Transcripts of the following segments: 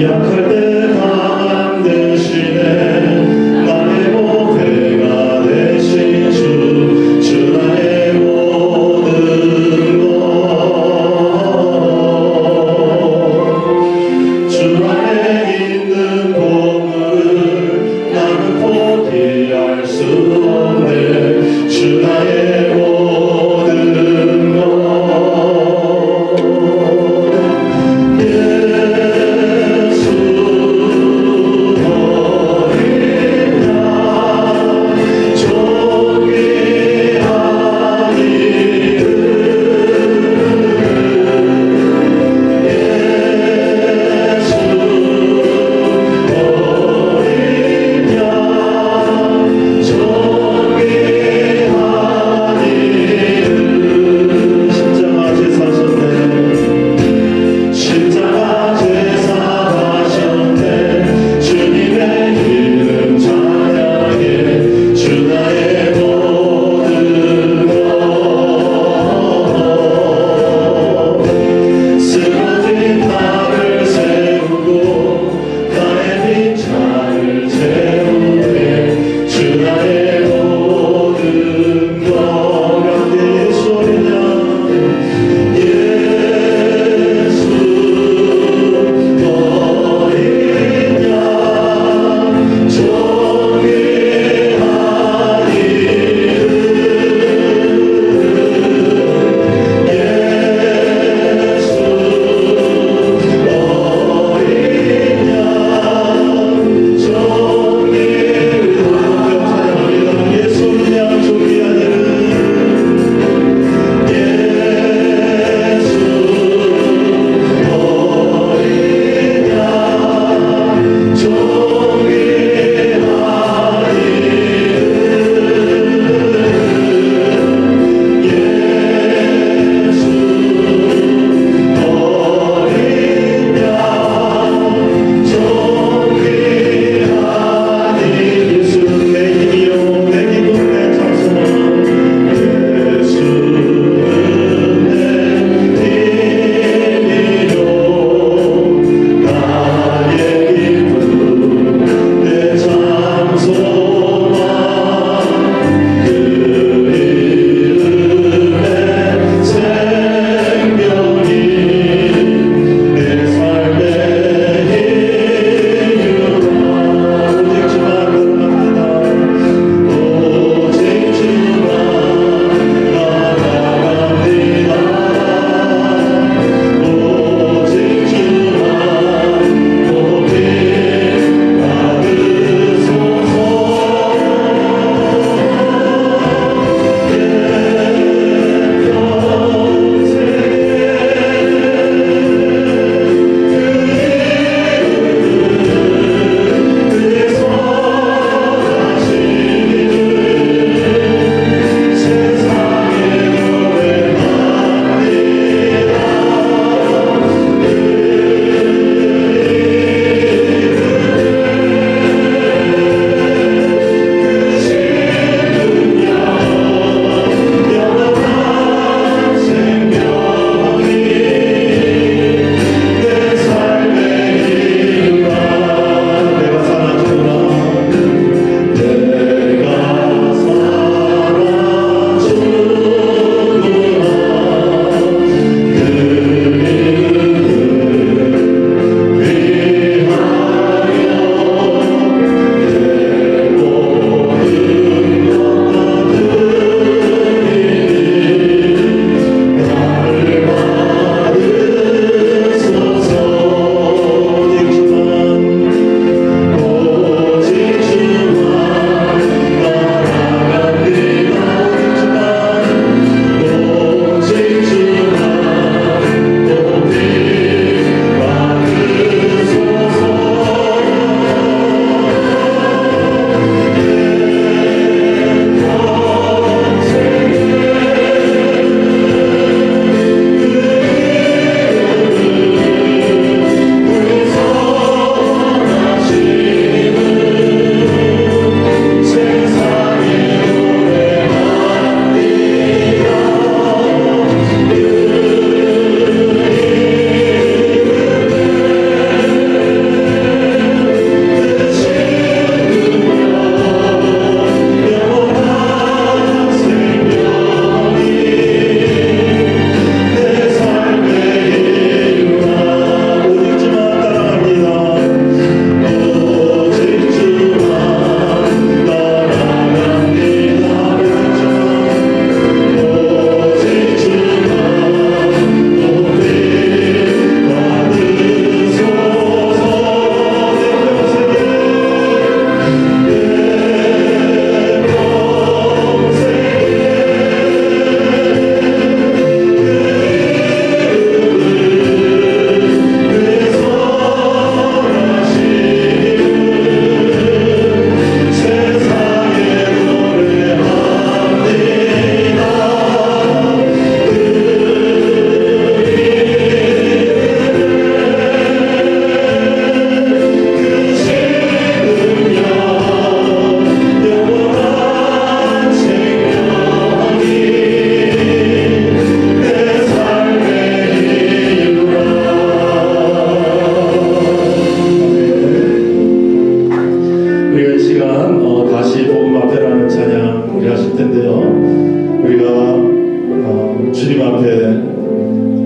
약할 때 강한 대신에 나의 보배가 되신 주 나의 모든 것 주 안에 있는 보물을 나는 포기할 수 없네 주 나의 모든 것 예수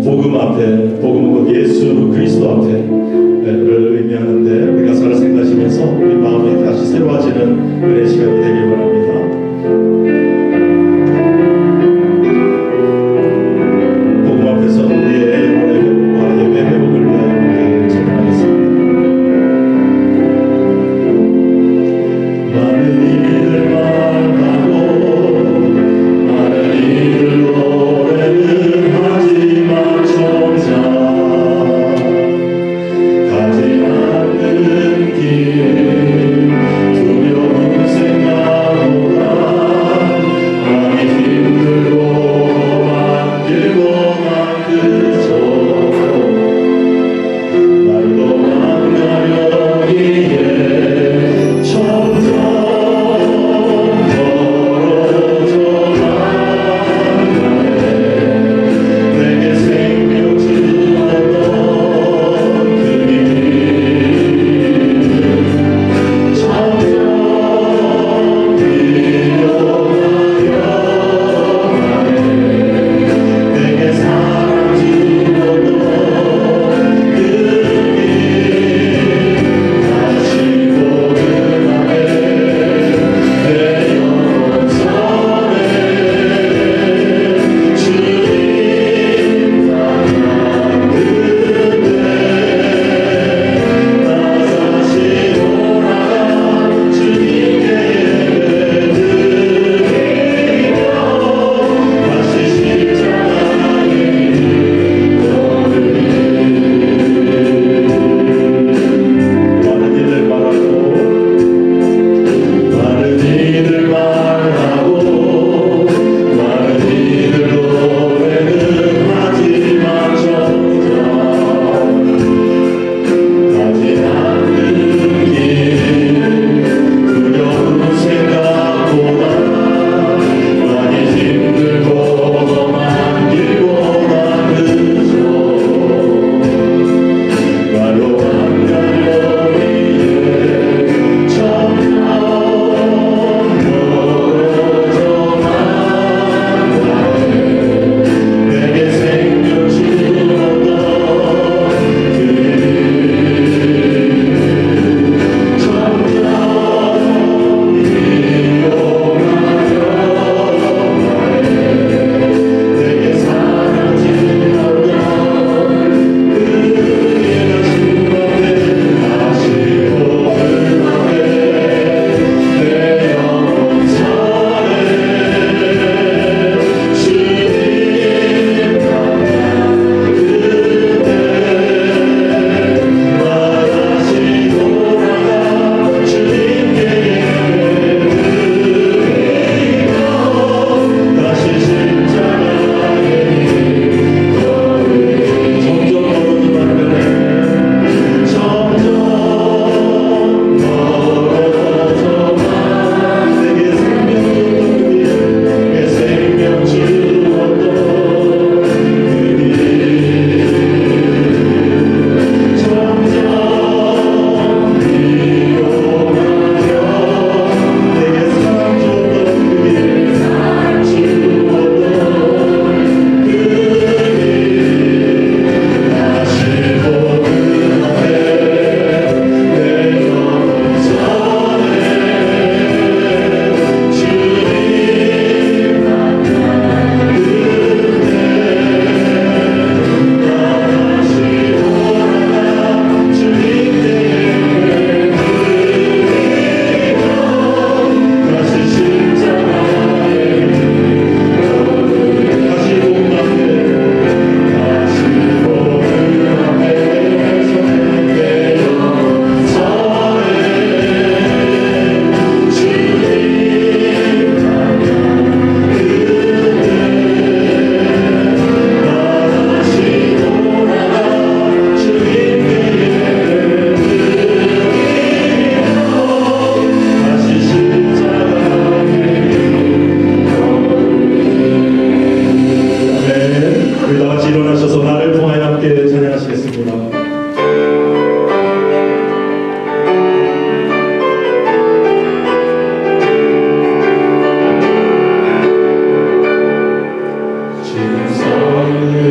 복음 앞에, 복음은 예수 그리스도 앞에를 의미하는데 우리 가사를 생각하시면서 우리 마음이 다시 새로워지는 은혜 시간이 되길 바랍니다. 복음 앞에서 우리의 영혼의 회복과 예배 회복을 위하여 찬양하겠습니다. 많은 일을 말하고 많은 일을 노래는 하지만 정작 가지 않는 길 두려운 생각보다 많이 힘들고 험한 길보다 그저 말도 안 가려기에 점점 멀어져 나가네. 내게 생명 주었던 그 길 점점 잃어가려가네. 내게 사랑 주었던 그 길 다시 보기만해. 내 영혼 전에 주님 만난 그때 나 다시 돌아가 주님께 예배드리며 다시 십자가에 많은 일을 말하고 많은 일을 말하고 많은 일을 노래는 하지만 정작 가지 않는 길 두려운 생각보다 많이 힘들고 험한 길보다 그저 말로 안 가려기에 점점 멀어져만 가네. 내게 생명 주었던 그 길 점점 잃어가려가네. 내게 사랑 주었던 다시 보기만해. 내 영혼 전에 주님 만난 그때 나 다시 돌아가 주님께 예배드리며 다시 십자가에 점점 멀어져가네. 점점 멀어져만 내게 생명 주었던 그 길 점점 잃어가려 내게 사랑 주었던 그 길 주었던 그 길 다시 보기만해. 내 영혼 전에 주님 만난 그때 나 다시 돌아가 주님께 예배드리며 다시 십자가에 다시 복음하게 다시 복음하게 내 영혼 전에 주님 만난 그때 나 다시 돌아가 주님께 예배드리며 다시 십자가에 우리 다 같이 일어나셔서 나를 통하여 함께 찬양하시겠습니다. 지금 서는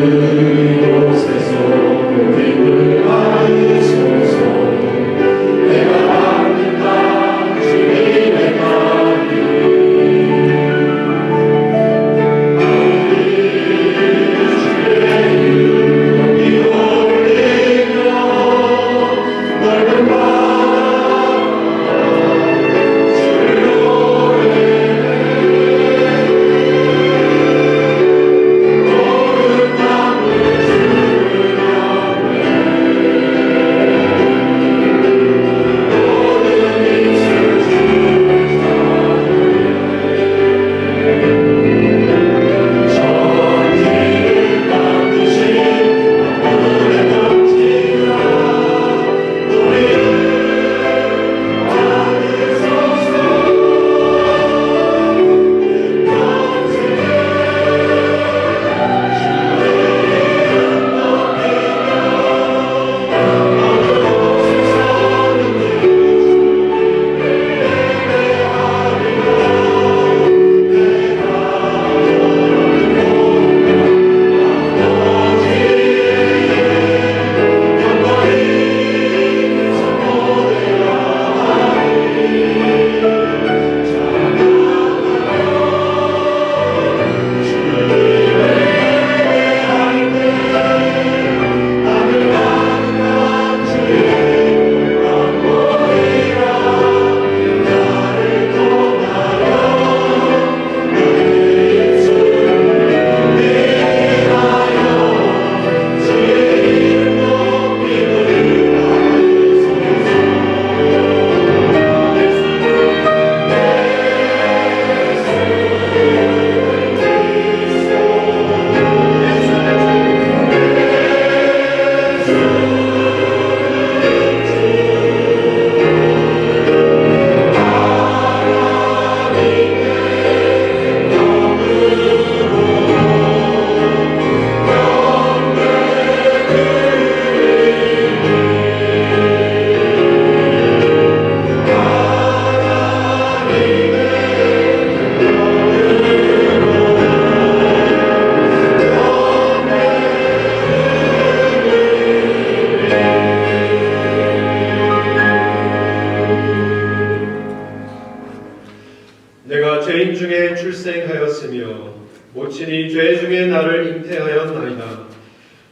친히 죄 중에 나를 잉태하였나이다.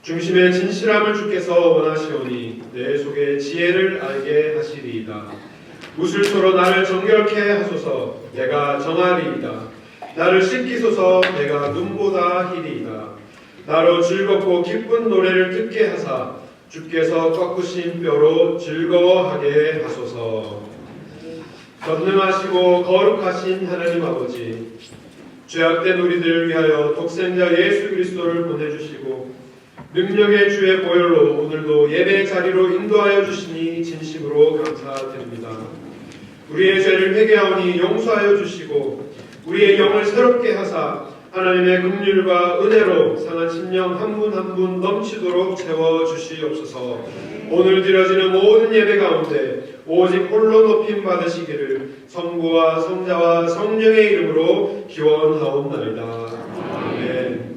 중심의 진실함을 주께서 원하시오니 내 속에 지혜를 알게 하시리이다. 무술초로 나를 정결케 하소서. 내가 정하리이다. 나를 씻기소서. 내가 눈보다 희리이다. 나로 즐겁고 기쁜 노래를 듣게 하사 주께서 꺾으신 뼈로 즐거워하게 하소서. 전능하시고 거룩하신 하나님 아버지, 죄악된 우리들을 위하여 독생자 예수 그리스도를 보내주시고 능력의 주의 보혈로 오늘도 예배 자리로 인도하여 주시니 진심으로 감사드립니다. 우리의 죄를 회개하오니 용서하여 주시고 우리의 영을 새롭게 하사 하나님의 긍휼과 은혜로 상한 심령 한 분 한 분 넘치도록 채워주시옵소서. 오늘 드려지는 모든 예배 가운데 오직 홀로 높임 받으시기를 성부와 성자와 성령의 이름으로 기원하옵나이다. 아멘.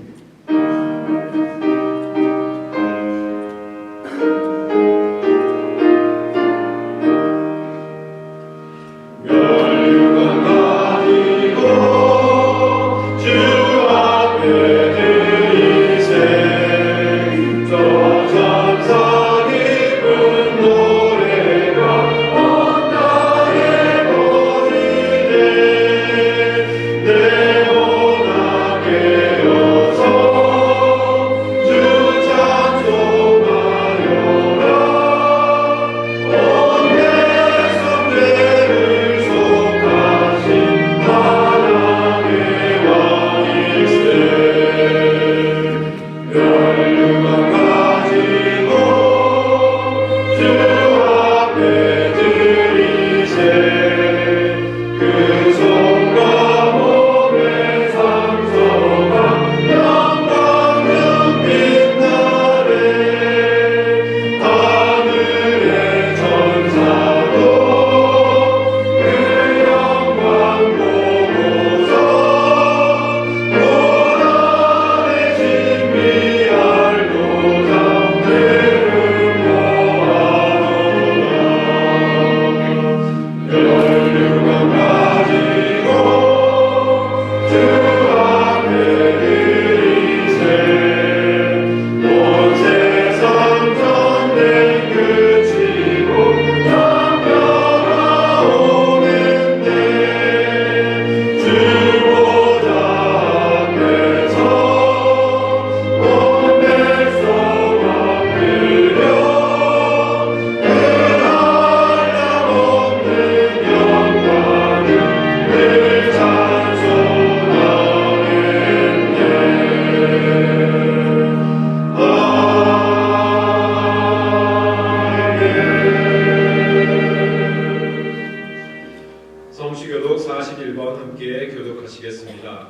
성시교독 41번 함께 교독하시겠습니다.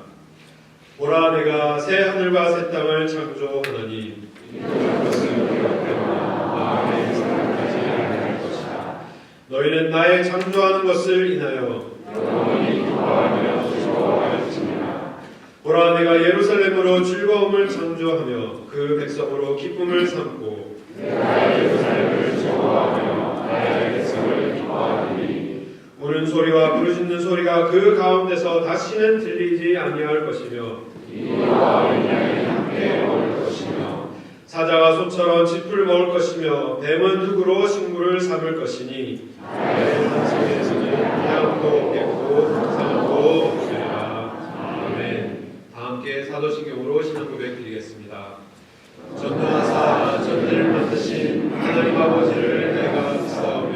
보라, 내가 새 하늘과 새 땅을 창조하나니 너희는 나의 창조하는 것을 인하여 보라, 내가 예루살렘으로 즐거움을 창조하며 그 백성으로 기쁨을 삼고 우는 소리와 부르짖는 소리가 그 가운데서 다시는 들리지 아니할 것이며 사자가 소처럼 짚을 먹을 것이며 뱀은 흙으로 식물을 삼을 것이니 태양도 없겠고 상도 없으리라. 아멘. 다 함께 사도신경으로 신앙 고백 드리겠습니다. 전능하사 전능을 만드신 하나님 아버지를 내가 믿사오며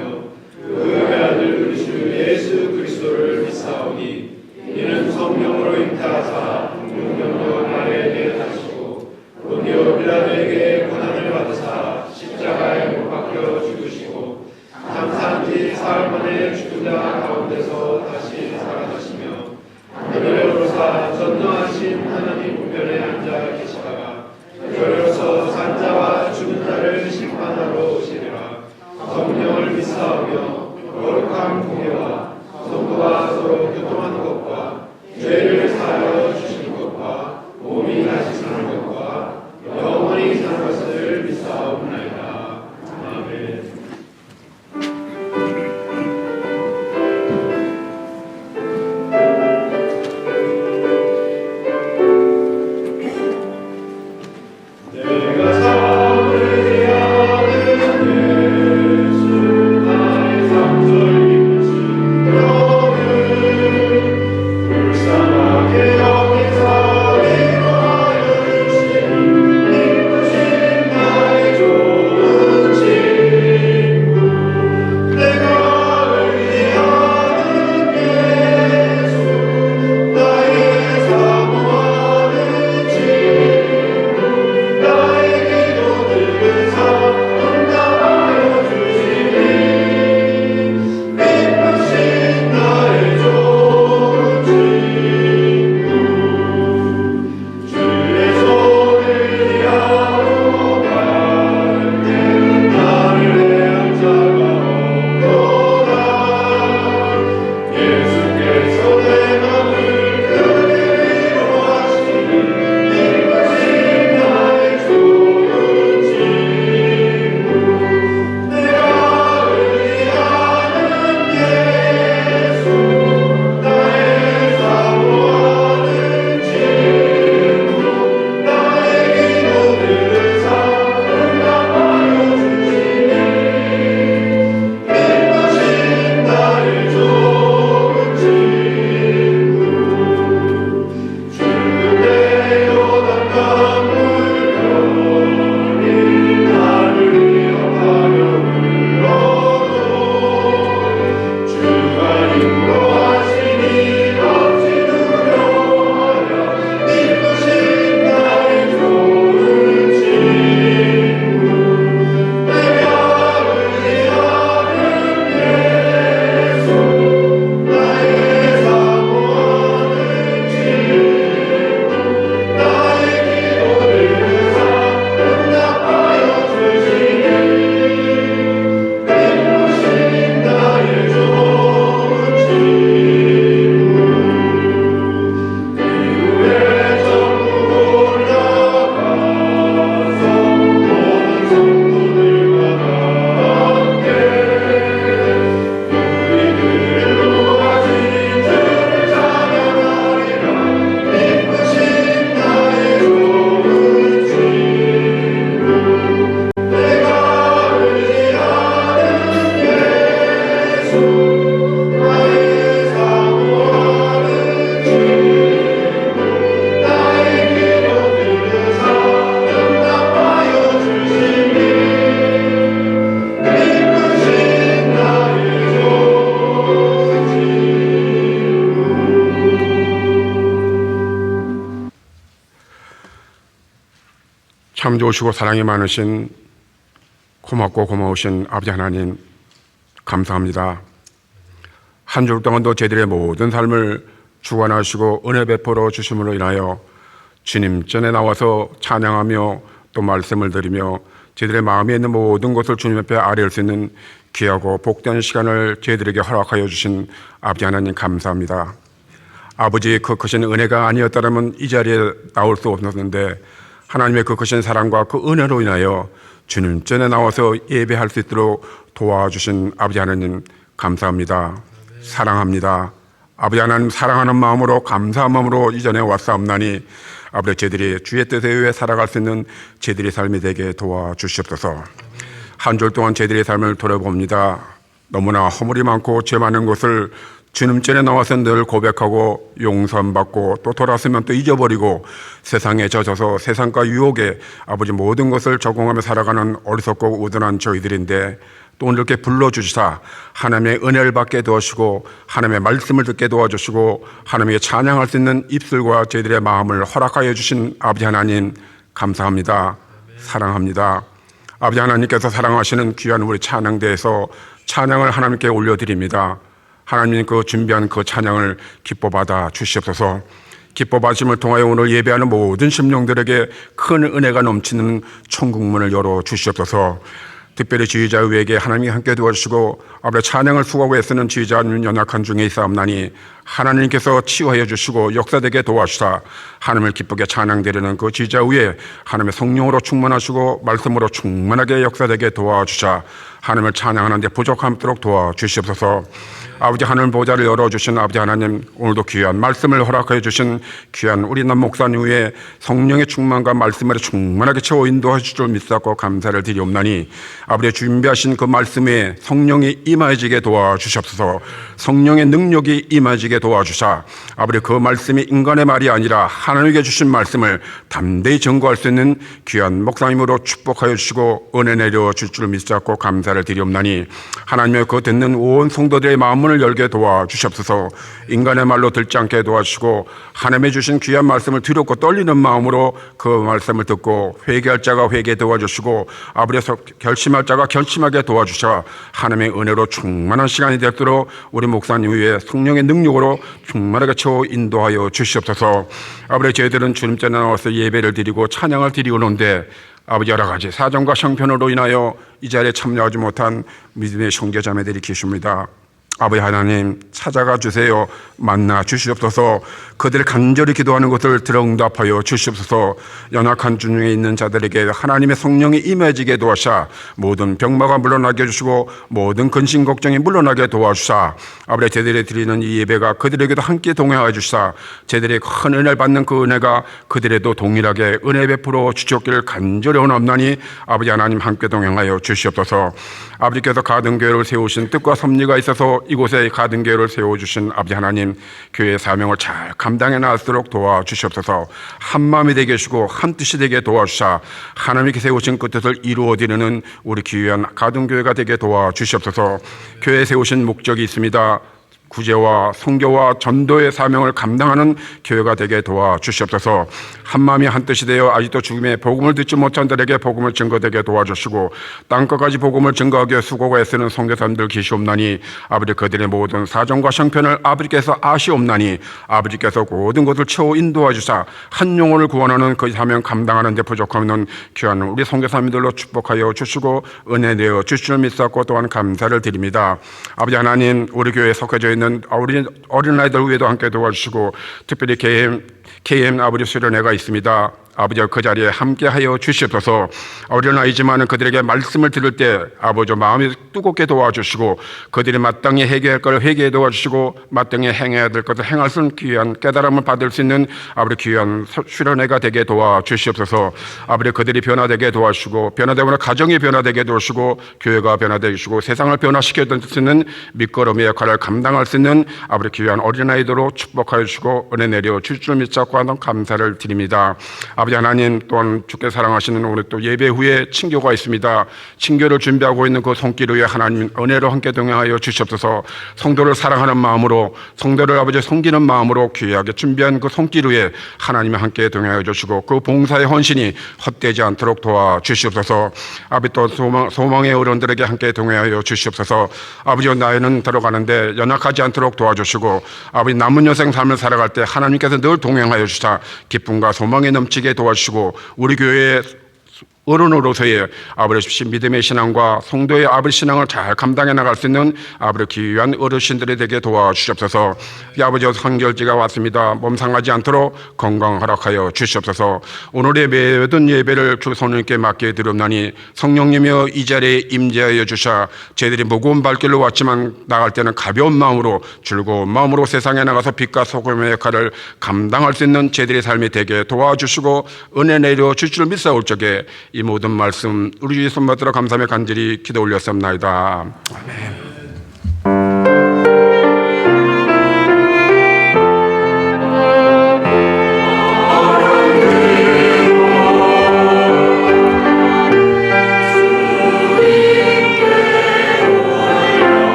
그 외아들 우리 주 예수 그리스도를 믿사오니 이는 성령으로 잉태하사 능력으로 나에게 하시고 본디오 빌라도에게 고난을 받으사 십자가에 못 박혀 죽으시고 장사한 지 사흘 만에 죽은 자 가운데서 다시 살아나시며 하늘에 오르사 전능하신 하나님 우편에 앉아 계시다가 별로서 산 자와 죽은 자를 심판하러 오시리라. 성령을 믿사오며 거룩한 공예와 성도가 서로 교통하는 것과 죄를 사하여 주시는 것과 몸이 다시 사는 것과 영원히 사는 것을 믿사옵나이다. 아멘. 내가 잠을 피하는 예수 나의 상처를 입으신 너를 불쌍하게 여기사 위로하여 주시니 이쁘신 나의 좋은 친구 내가 의지하는 예수 나의 사모하는 친구 나의 기도 들으사 응답하여 주시니 이쁘신 나의 좋은 친구 주의 손을 피하러 갈 때 나를 해할 자가 없도다 예수께서 내 맘을 크게 위로하시니 이쁘신 나의 좋은 친구 내가 의지하는 예수 나의 사모하는 친구 나의 기도 들으사 응답하여 주시니 이쁘신 나의 좋은 친구 죽을 때 요단강 물결이 나를 위협하려 불러도 주가 인도하시니 없이 두려워하랴 이쁘신 나의 좋은 친구 내가 의지하는 예수 나의 사모하는 친구 나의 기도 들으사 응답하여 주시니 이쁘신 나의 좋은 친구 이후에 전국 올라가서 모든 성도들과 함께 우리들을 도와주신 주를 찬양하리라 이쁘신 나의 좋은 친구 내가 의지하는 예수 나의 사모하는 친구 나의 기도 들으사 응답하여 주시니 이쁘신 나의 좋은 친구 참 좋으시고 사랑이 많으신 고맙고 고마우신 아버지 하나님 감사합니다. 한 주 동안도 저희들의 모든 삶을 주관하시고 은혜 베풀어 주심으로 인하여 주님 전에 나와서 찬양하며 또 말씀을 드리며 저희들의 마음에 있는 모든 것을 주님 앞에 아뢰을 수 있는 귀하고 복된 시간을 저희들에게 허락하여 주신 아버지 하나님 감사합니다. 아버지의 그 크신 은혜가 아니었다면 이 자리에 나올 수 없었는데 하나님의 그 크신 사랑과 그 은혜로 인하여 주님 전에 나와서 예배할 수 있도록 도와주신 아버지 하나님 감사합니다. 사랑합니다. 아버지 하나님 사랑하는 마음으로 감사한 마음으로 이전에 왔사옵나니 아버지 저희들이 주의 뜻에 의해 살아갈 수 있는 저희들의 삶이 되게 도와주시옵소서. 한 주 동안 저희들의 삶을 돌아봅니다. 너무나 허물이 많고 죄 많은 것을 주님 전에 나와서 늘 고백하고 용서받고 또 돌아서면 또 잊어버리고 세상에 젖어서 세상과 유혹에 아버지 모든 것을 적응하며 살아가는 어리석고 우둔한 저희들인데 또 오늘 이렇게 불러주시사 하나님의 은혜를 받게 도와주시고 하나님의 말씀을 듣게 도와주시고 하나님의 찬양할 수 있는 입술과 저희들의 마음을 허락하여 주신 아버지 하나님 감사합니다. 사랑합니다. 아버지 하나님께서 사랑하시는 귀한 우리 찬양대에서 찬양을 하나님께 올려드립니다. 하나님 그 준비한 그 찬양을 기뻐 받아 주시옵소서. 기뻐 받으심을 통하여 오늘 예배하는 모든 심령들에게 큰 은혜가 넘치는 천국문을 열어 주시옵소서. 특별히 지휘자 위에게 하나님이 함께 도와주시고 아버지 찬양을 수고하고 애쓰는 지휘자님 연약한 중에 있사옵나니 하나님께서 치유하여 주시고 역사되게 도와주사 하나님을 기쁘게 찬양드리는 그 지자 위에 하나님의 성령으로 충만하시고 말씀으로 충만하게 역사되게 도와주사 하나님을 찬양하는 데 부족함도록 도와주시옵소서. 아버지 하늘 보좌를 열어주신 아버지 하나님, 오늘도 귀한 말씀을 허락하여 주신 귀한 우리 남 목사님 위에 성령의 충만과 말씀으로 충만하게 채워 인도하실 줄 믿사고 감사를 드리옵나니 아버지 준비하신 그 말씀에 성령이 임하여지게 도와주시옵소서. 성령의 능력이 임하여지게 도와주사 아버지 그 말씀이 인간의 말이 아니라 하나님께 주신 말씀을 담대히 증거할 수 있는 귀한 목사님으로 축복하여 주시고 은혜 내려 줄 줄 믿사고 감사를 드리옵나니 하나님의 그 듣는 온 성도들의 마음을 열게 도와주시옵소서. 인간의 말로 듣지 않게 도와주시고 하나님의 주신 귀한 말씀을 두렵고 떨리는 마음으로 그 말씀을 듣고 회개할 자가 회개 도와주시고 아버지 결심할 자가 결심하게 도와주셔 하나님의 은혜로 충만한 시간이 되도록 우리 목사님 위에 성령의 능력으로 충만하게 채워 인도하여 주시옵소서. 아버지 저희들은 주님 전에 나와서 예배를 드리고 찬양을 드리오는데 아버지 여러 가지 사정과 형편으로 인하여 이 자리에 참여하지 못한 믿음의 형제자매들이 계십니다. 아버지 하나님 찾아가 주세요. 만나 주시옵소서. 그들이 간절히 기도하는 것을 들어 응답하여 주시옵소서. 연약한 중에 있는 자들에게 하나님의 성령이 임해지게 도와주사 모든 병마가 물러나게 해주시고 모든 근심 걱정이 물러나게 도와주사 아버지 저들이 드리는 이 예배가 그들에게도 함께 동행하여 주시사 저들이 큰 은혜를 받는 그 은혜가 그들에도 동일하게 은혜 베풀어 주시옵기를 간절히 원합나니 아버지 하나님 함께 동행하여 주시옵소서. 아버지께서 가든교회를 세우신 뜻과 섭리가 있어서 이곳에 가든교회를 세워주신 아버지 하나님 교회의 사명을 잘 감당해 나가도록 도와주시옵소서. 한마음이 되게 해주시고 한뜻이 되게 도와주사 하나님께 세우신 그 뜻을 이루어드리는 우리 귀한 가든교회가 되게 도와주시옵소서. 교회에 세우신 목적이 있습니다. 구제와 선교와 전도의 사명을 감당하는 교회가 되게 도와주시옵소서. 한마음이 한뜻이 되어 아직도 죽음의 복음을 듣지 못한 자들에게 복음을 증거되게 도와주시고 땅끝까지 복음을 증거하기 위해 수고가 애쓰는 선교사님들 계시옵나니 아버지 그들의 모든 사정과 형편을 아버지께서 아시옵나니 아버지께서 모든 것을 채워 인도하 주사 한 영혼을 구원하는 그 사명 감당하는 데 부족함없는 귀한 우리 선교사님들로 축복하여 주시고 은혜 내어 주실 줄 믿사고 또한 감사를 드립니다. 아버지 하나님 우리 교회에 속해져 있는 어린아이들 위에도 함께 도와주시고 특별히 KM 아버지 수련회가 있습니다. 아버지 그 자리에 함께하여 주시옵소서. 어린아이지만 그들에게 말씀을 들을 때 아버지 마음이 뜨겁게 도와주시고 그들이 마땅히 회개할 것을 회개해 도와주시고 마땅히 행해야 될 것을 행할 수 있는 귀한 깨달음을 받을 수 있는 아버지 귀한 수련회가 되게 도와주시옵소서. 아버지 그들이 변화되게 도와주시고 변화되거나 가정이 변화되게 도와주시고 교회가 변화되게 해주시고 세상을 변화시켜 줄 수 있는 밑거름의 역할을 감당할 수 있는 아버지 귀한 어린아이들로 축복하여 주시고 은혜 내려 주실 줄 믿사고 하는 감사를 드립니다. 아버지 하나님 또한 주께 사랑하시는 오늘 또 예배 후에 친교가 있습니다. 친교를 준비하고 있는 그 손길 위에 하나님 은혜로 함께 동행하여 주시옵소서. 성도를 사랑하는 마음으로 성도를 아버지 섬기는 마음으로 귀하게 준비한 그 손길 위에 하나님이 함께 동행하여 주시고 그 봉사의 헌신이 헛되지 않도록 도와주시옵소서. 아버지 또 소망의 어른들에게 함께 동행하여 주시옵소서. 아버지 나이는 들어가는데 연약하지 않도록 도와주시고 아버지 남은 여생 삶을 살아갈 때 하나님께서 늘 동행하여 주사 기쁨과 소망이 넘치게 도와주시고 우리 교회의 어른으로서의 아버지 믿음의 신앙과 성도의 아버지 신앙을 잘 감당해 나갈 수 있는 아버지 귀한 어르신들이 되게 도와주시옵소서. 아버지 성결지가 왔습니다. 몸 상하지 않도록 건강 허락하여 주시옵소서. 오늘의 모든 예배를 주 성령님께 맡게 드렸나니 성령님이여 이 자리에 임재하여 주셔 저희들이 무거운 발길로 왔지만 나갈 때는 가벼운 마음으로 즐거운 마음으로 세상에 나가서 빛과 소금의 역할을 감당할 수 있는 저희들의 삶이 되게 도와주시고 은혜 내려 주실 줄 믿사올 적에 이 모든 말씀 우리 주 예수 받들어 감사하며 간절히 기도 올렸습니다. 아멘.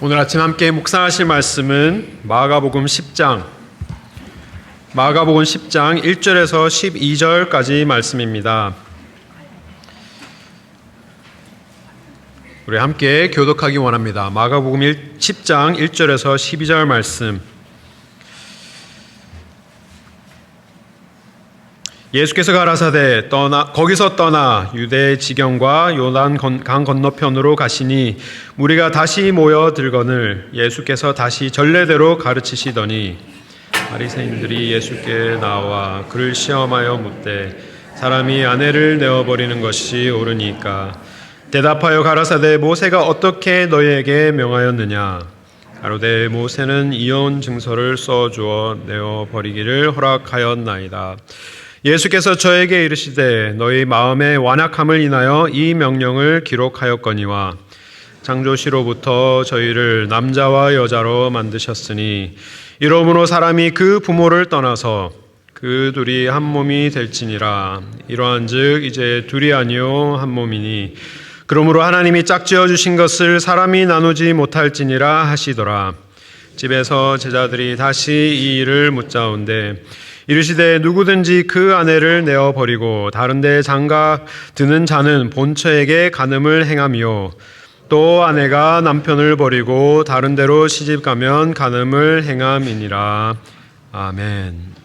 오늘 아침 함께 묵상하실 말씀은 마가복음 10장 마가복음 10장 1절에서 12절까지 말씀입니다. 우리 함께 교독하기 원합니다. 마가복음 10장 1절에서 12절 말씀. 예수께서 가라사대 거기서 떠나 유대 지경과 요단 강 건너편으로 가시니 무리가 다시 모여 들거늘 예수께서 다시 전례대로 가르치시더니 바리새인들이 예수께 나와 그를 시험하여 묻되 사람이 아내를 내어버리는 것이 옳으니까 대답하여 가라사대 모세가 어떻게 너희에게 명하였느냐. 가로되 모세는 이혼 증서를 써주어 내어버리기를 허락하였나이다. 예수께서 저에게 이르시되 너희 마음의 완악함을 인하여 이 명령을 기록하였거니와 창조시로부터 저희를 남자와 여자로 만드셨으니 이러므로 사람이 그 부모를 떠나서 그 둘이 한 몸이 될지니라. 이러한즉 이제 둘이 아니요 한 몸이니 그러므로 하나님이 짝지어 주신 것을 사람이 나누지 못할지니라 하시더라. 집에서 제자들이 다시 이 일을 묻자온데 이르시되 누구든지 그 아내를 내어버리고 다른 데 장가 드는 자는 본처에게 간음을 행하며 또 아내가 남편을 버리고 다른 데로 시집가면 간음을 행함이니라. 아멘.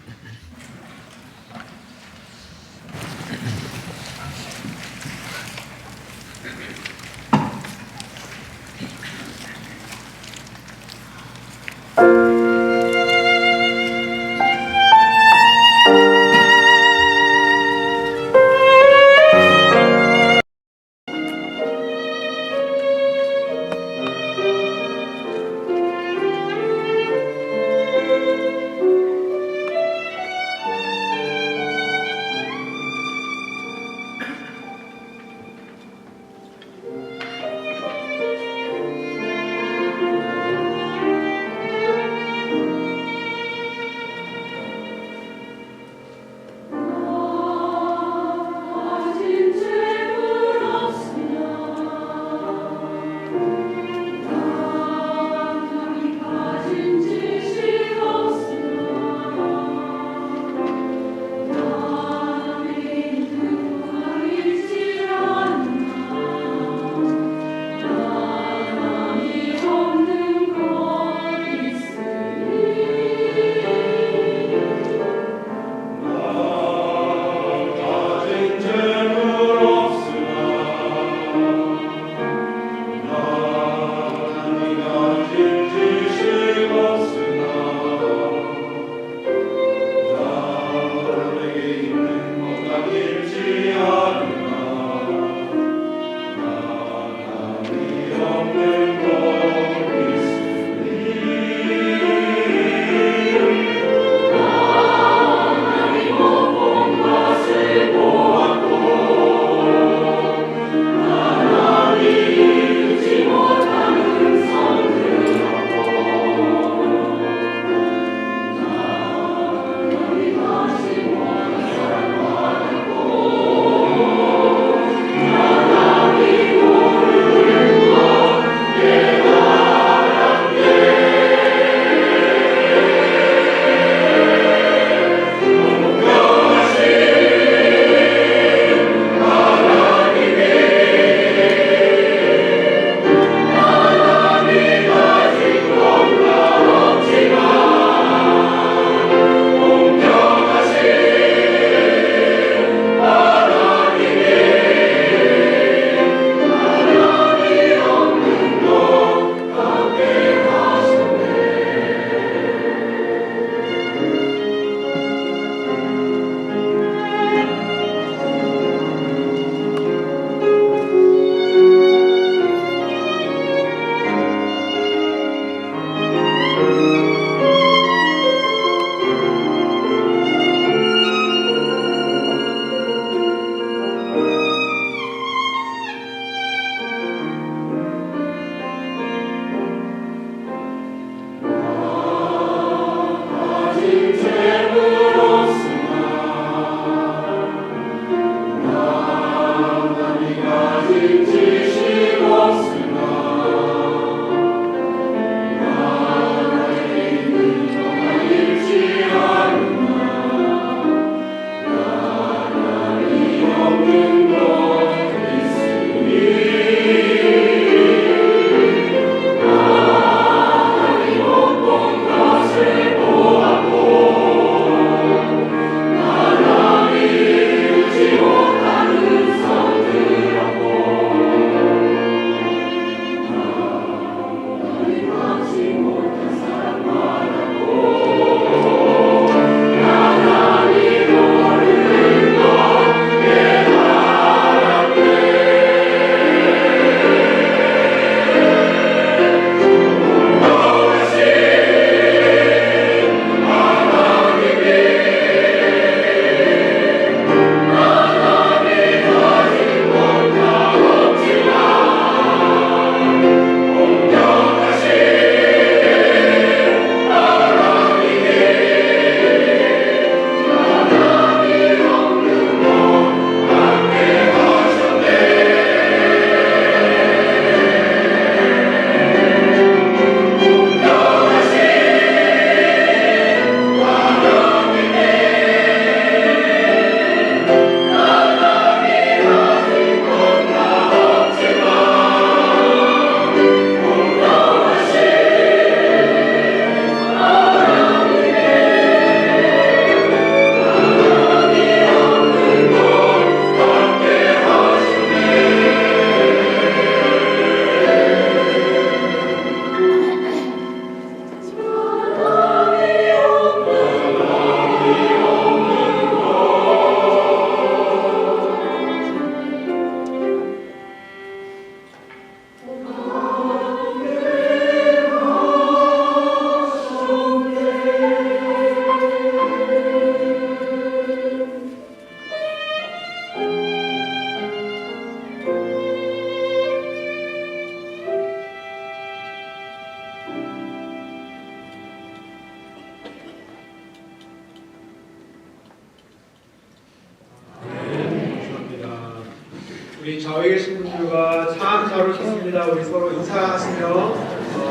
좌우에 계신 분들과 참 잘 오셨습니다. 우리 서로 인사하시며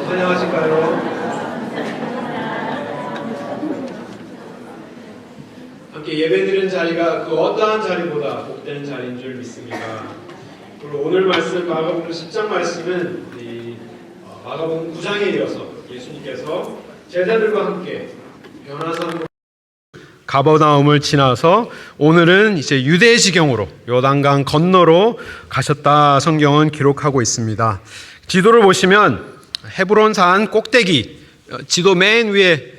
환영하실까요? 함께 예배드리는 자리가 그 어떠한 자리보다 복된 자리인 줄 믿습니다. 그리고 오늘 말씀 마가복음 10장 말씀은 마가복음 9장에 이어서 예수님께서 제자들과 함께 변화산 가버나움을 지나서 오늘은 이제 유대 지경으로 요단강 건너로 가셨다 성경은 기록하고 있습니다. 지도를 보시면 헤브론 산 꼭대기, 지도 맨 위에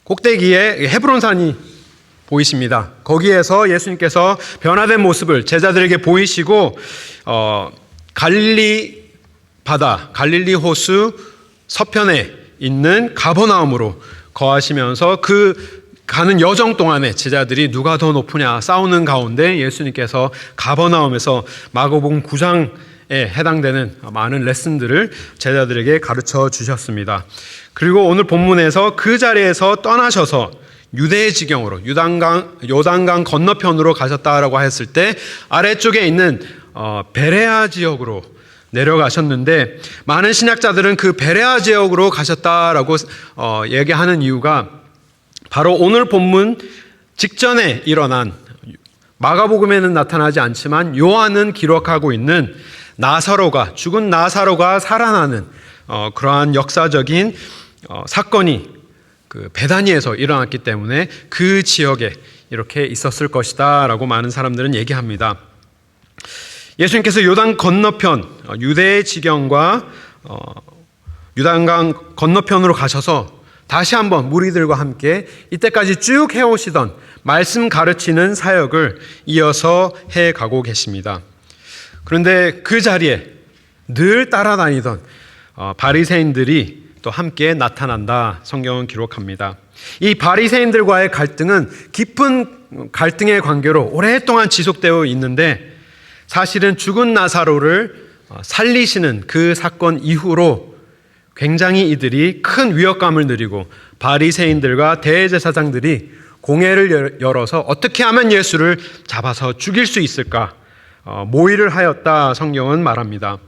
꼭대기에 헤브론 산이 보이십니다. 거기에서 예수님께서 변화된 모습을 제자들에게 보이시고 갈릴리 바다, 갈릴리 호수 서편에 있는 가버나움으로 거하시면서 그 가는 여정 동안에 제자들이 누가 더 높으냐 싸우는 가운데 예수님께서 가버나움에서 마가복음 9장에 해당되는 많은 레슨들을 제자들에게 가르쳐 주셨습니다. 그리고 오늘 본문에서 그 자리에서 떠나셔서 유대 지경으로 요단강 건너편으로 가셨다라고 했을 때 아래쪽에 있는 베레아 지역으로 내려가셨는데 많은 신학자들은 그 베레아 지역으로 가셨다라고 얘기하는 이유가 바로 오늘 본문 직전에 일어난 마가복음에는 나타나지 않지만 요한은 기록하고 있는 죽은 나사로가 살아나는 그러한 역사적인 사건이 그 베다니에서 일어났기 때문에 그 지역에 이렇게 있었을 것이다 라고 많은 사람들은 얘기합니다. 예수님께서 요단 건너편 유대의 지경과 요단강 건너편으로 가셔서 다시 한번 무리들과 함께 이때까지 쭉 해오시던 말씀 가르치는 사역을 이어서 해가고 계십니다. 그런데 그 자리에 늘 따라다니던 바리새인들이 또 함께 나타난다 성경은 기록합니다. 이 바리새인들과의 갈등은 깊은 갈등의 관계로 오랫동안 지속되어 있는데 사실은 죽은 나사로를 살리시는 그 사건 이후로 굉장히 이들이 큰 위협감을 누리고 바리새인들과 대제사장들이 공회를 열어서 어떻게 하면 예수를 잡아서 죽일 수 있을까 모의를 하였다 성경은 말합니다.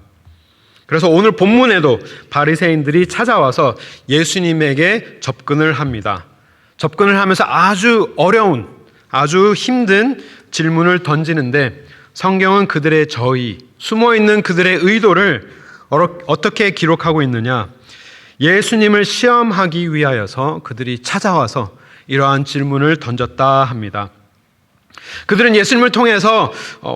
그래서 오늘 본문에도 바리새인들이 찾아와서 예수님에게 접근을 합니다. 접근을 하면서 아주 어려운 아주 힘든 질문을 던지는데 성경은 그들의 숨어있는 그들의 의도를 어떻게 기록하고 있느냐. 예수님을 시험하기 위하여서 그들이 찾아와서 이러한 질문을 던졌다 합니다. 그들은 예수님을 통해서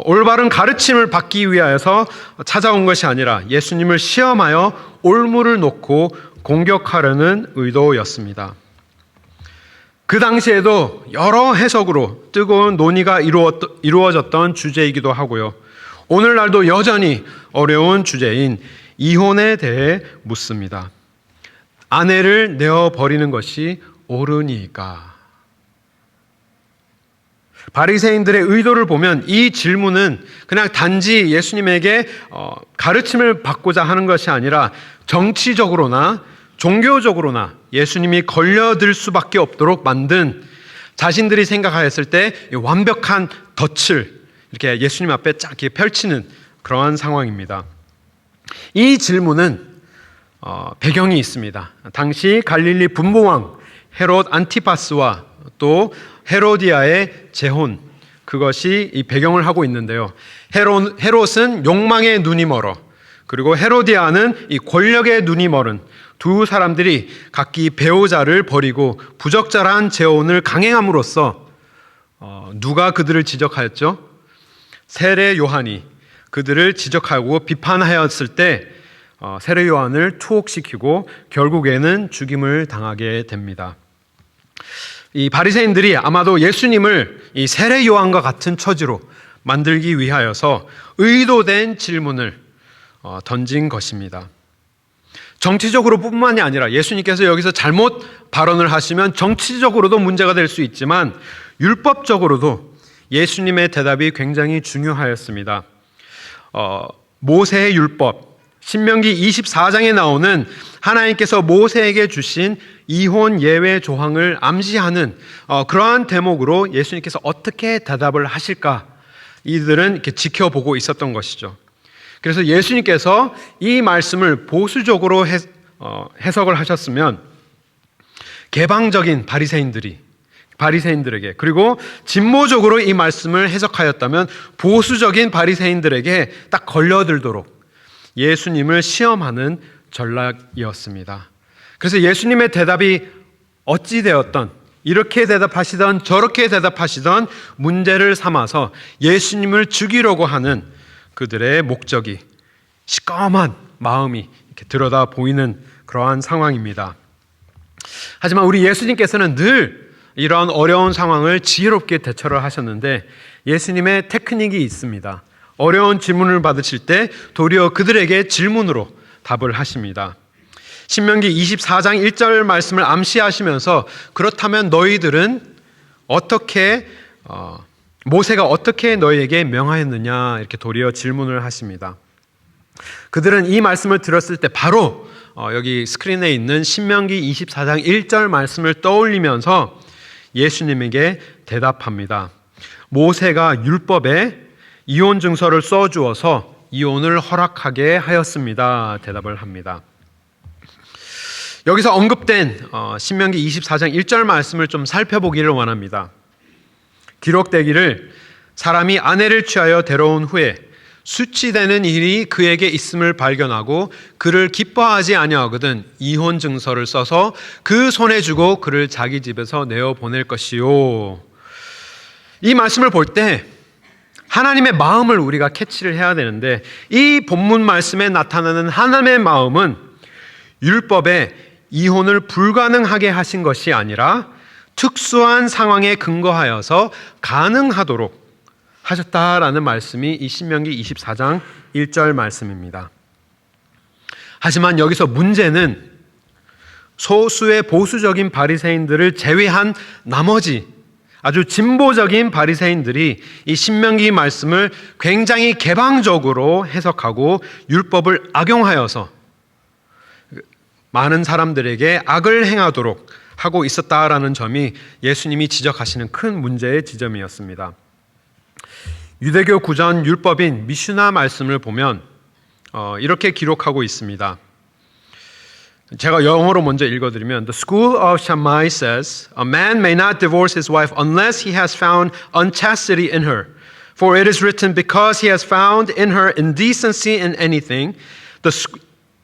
올바른 가르침을 받기 위하여서 찾아온 것이 아니라 예수님을 시험하여 올무를 놓고 공격하려는 의도였습니다. 그 당시에도 여러 해석으로 뜨거운 논의가 이루어졌던 주제이기도 하고요. 오늘날도 여전히 어려운 주제인 이혼에 대해 묻습니다. 아내를 내어버리는 것이 옳으니까? 바리새인들의 의도를 보면 이 질문은 그냥 단지 예수님에게 가르침을 받고자 하는 것이 아니라 정치적으로나 종교적으로나 예수님이 걸려들 수밖에 없도록 만든 자신들이 생각하였을 때 완벽한 덫을 이렇게 예수님 앞에 쫙 이렇게 펼치는 그러한 상황입니다. 이 질문은 배경이 있습니다. 당시 갈릴리 분봉왕 헤롯 안티파스와 또 헤로디아의 재혼, 그것이 이 배경을 하고 있는데요. 헤롯은 욕망의 눈이 멀어, 그리고 헤로디아는 이 권력의 눈이 멀은 두 사람들이 각기 배우자를 버리고 부적절한 재혼을 강행함으로써 누가 그들을 지적하였죠? 세례 요한이 그들을 지적하고 비판하였을 때 세례 요한을 투옥시키고 결국에는 죽임을 당하게 됩니다. 이 바리새인들이 아마도 예수님을 이 세례 요한과 같은 처지로 만들기 위하여서 의도된 질문을 던진 것입니다. 정치적으로 뿐만이 아니라 예수님께서 여기서 잘못 발언을 하시면 정치적으로도 문제가 될 수 있지만 율법적으로도 예수님의 대답이 굉장히 중요하였습니다. 모세의 율법, 신명기 24장에 나오는 하나님께서 모세에게 주신 이혼 예외 조항을 암시하는 그러한 대목으로 예수님께서 어떻게 대답을 하실까 이들은 이렇게 지켜보고 있었던 것이죠. 그래서 예수님께서 이 말씀을 보수적으로 해석을 하셨으면 개방적인 바리새인들에게, 그리고 진보적으로 이 말씀을 해석하였다면 보수적인 바리새인들에게 딱 걸려들도록 예수님을 시험하는 전략이었습니다. 그래서 예수님의 대답이 어찌 되었던, 이렇게 대답하시던 저렇게 대답하시던 문제를 삼아서 예수님을 죽이려고 하는 그들의 목적이, 시꺼먼 마음이 이렇게 들여다 보이는 그러한 상황입니다. 하지만 우리 예수님께서는 늘 이러한 어려운 상황을 지혜롭게 대처를 하셨는데 예수님의 테크닉이 있습니다. 어려운 질문을 받으실 때 도리어 그들에게 질문으로 답을 하십니다. 신명기 24장 1절 말씀을 암시하시면서 그렇다면 너희들은 어떻게 모세가 어떻게 너희에게 명하였느냐 이렇게 도리어 질문을 하십니다. 그들은 이 말씀을 들었을 때 바로 여기 스크린에 있는 신명기 24장 1절 말씀을 떠올리면서 예수님에게 대답합니다. 모세가 율법에 이혼 증서를 써주어서 이혼을 허락하게 하였습니다. 대답을 합니다. 여기서 언급된 신명기 24장 1절 말씀을 좀 살펴보기를 원합니다. 기록되기를 사람이 아내를 취하여 데려온 후에 수치되는 일이 그에게 있음을 발견하고 그를 기뻐하지 아니하거든 이혼 증서를 써서 그 손에 주고 그를 자기 집에서 내어 보낼 것이요. 이 말씀을 볼 때 하나님의 마음을 우리가 캐치를 해야 되는데 이 본문 말씀에 나타나는 하나님의 마음은 율법에 이혼을 불가능하게 하신 것이 아니라 특수한 상황에 근거하여서 가능하도록 하셨다라는 말씀이 이 신명기 24장 1절 말씀입니다. 하지만 여기서 문제는 소수의 보수적인 바리새인들을 제외한 나머지 아주 진보적인 바리새인들이 이 신명기 말씀을 굉장히 개방적으로 해석하고 율법을 악용하여서 많은 사람들에게 악을 행하도록 하고 있었다라는 점이 예수님이 지적하시는 큰 문제의 지점이었습니다. 유대교 구전 율법인 미슈나 말씀을 보면 이렇게 기록하고 있습니다. 제가 영어로 먼저 읽어드리면 The school of Shammai says, A man may not divorce his wife unless he has found unchastity in her. For it is written, because he has found in her indecency in anything,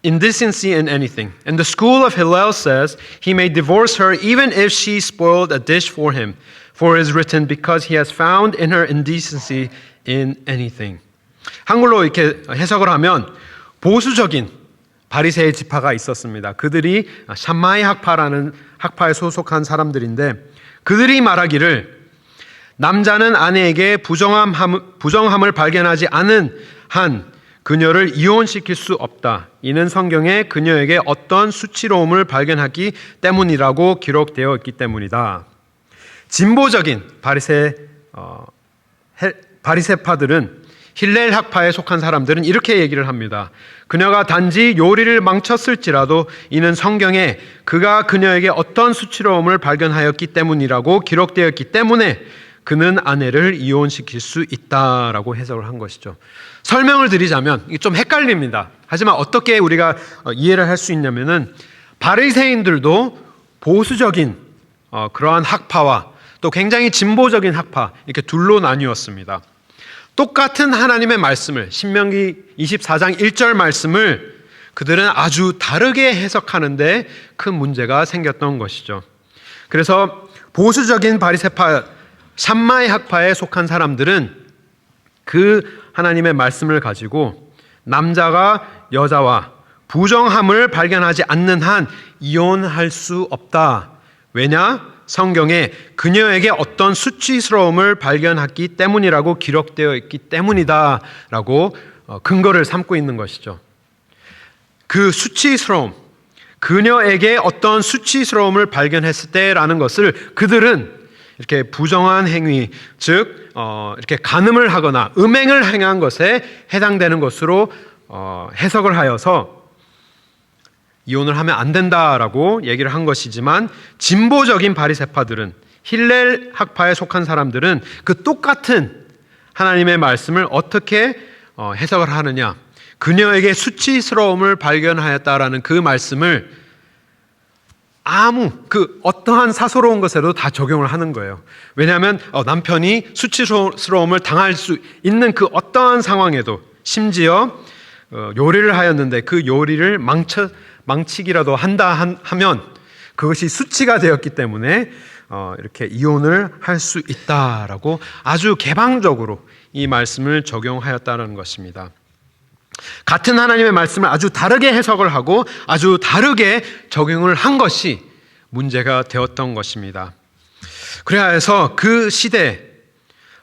indecency in anything. And the school of Hillel says, he may divorce her even if she spoiled a dish for him. For it is written, because he has found in her indecency in anything. 한글로 이렇게 해석을 하면 보수적인 바리새의 지파가 있었습니다. 그들이 샴마이 학파라는 학파에 소속한 사람들인데 그들이 말하기를 남자는 아내에게 부정함을 발견하지 않은 한 그녀를 이혼시킬 수 없다. 이는 성경에 그녀에게 어떤 수치로움을 발견하기 때문이라고 기록되어 있기 때문이다. 진보적인 바리새파들은 힐렐 학파에 속한 사람들은 이렇게 얘기를 합니다. 그녀가 단지 요리를 망쳤을지라도 이는 성경에 그가 그녀에게 어떤 수치로움을 발견하였기 때문이라고 기록되어 있기 때문에 그는 아내를 이혼시킬 수 있다라고 해석을 한 것이죠. 설명을 드리자면 이게 좀 헷갈립니다. 하지만 어떻게 우리가 이해를 할 수 있냐면은 바리새인들도 보수적인 그러한 학파와 또 굉장히 진보적인 학파 이렇게 둘로 나뉘었습니다. 똑같은 하나님의 말씀을 신명기 24장 1절 말씀을 그들은 아주 다르게 해석하는데 큰 문제가 생겼던 것이죠. 그래서 보수적인 바리새파 샴마이 학파에 속한 사람들은 그 하나님의 말씀을 가지고 남자가 여자와 부정함을 발견하지 않는 한 이혼할 수 없다. 왜냐? 성경에 그녀에게 어떤 수치스러움을 발견했기 때문이라고 기록되어 있기 때문이다 라고 근거를 삼고 있는 것이죠. 그 수치스러움, 그녀에게 어떤 수치스러움을 발견했을 때라는 것을 그들은 이렇게 부정한 행위, 즉 이렇게 간음을 하거나 음행을 행한 것에 해당되는 것으로 해석을 하여서 이혼을 하면 안 된다라고 얘기를 한 것이지만 진보적인 바리새파들은 힐렐 학파에 속한 사람들은 그 똑같은 하나님의 말씀을 어떻게 해석을 하느냐, 그녀에게 수치스러움을 발견하였다라는 그 말씀을 어떠한 사소로운 것에도 다 적용을 하는 거예요. 왜냐하면 남편이 수치스러움을 당할 수 있는 그 어떠한 상황에도, 심지어 요리를 하였는데 그 요리를 망치기라도 하면 그것이 수치가 되었기 때문에 이렇게 이혼을 할 수 있다라고 아주 개방적으로 이 말씀을 적용하였다는 것입니다. 같은 하나님의 말씀을 아주 다르게 해석을 하고 아주 다르게 적용을 한 것이 문제가 되었던 것입니다. 그래서 그 시대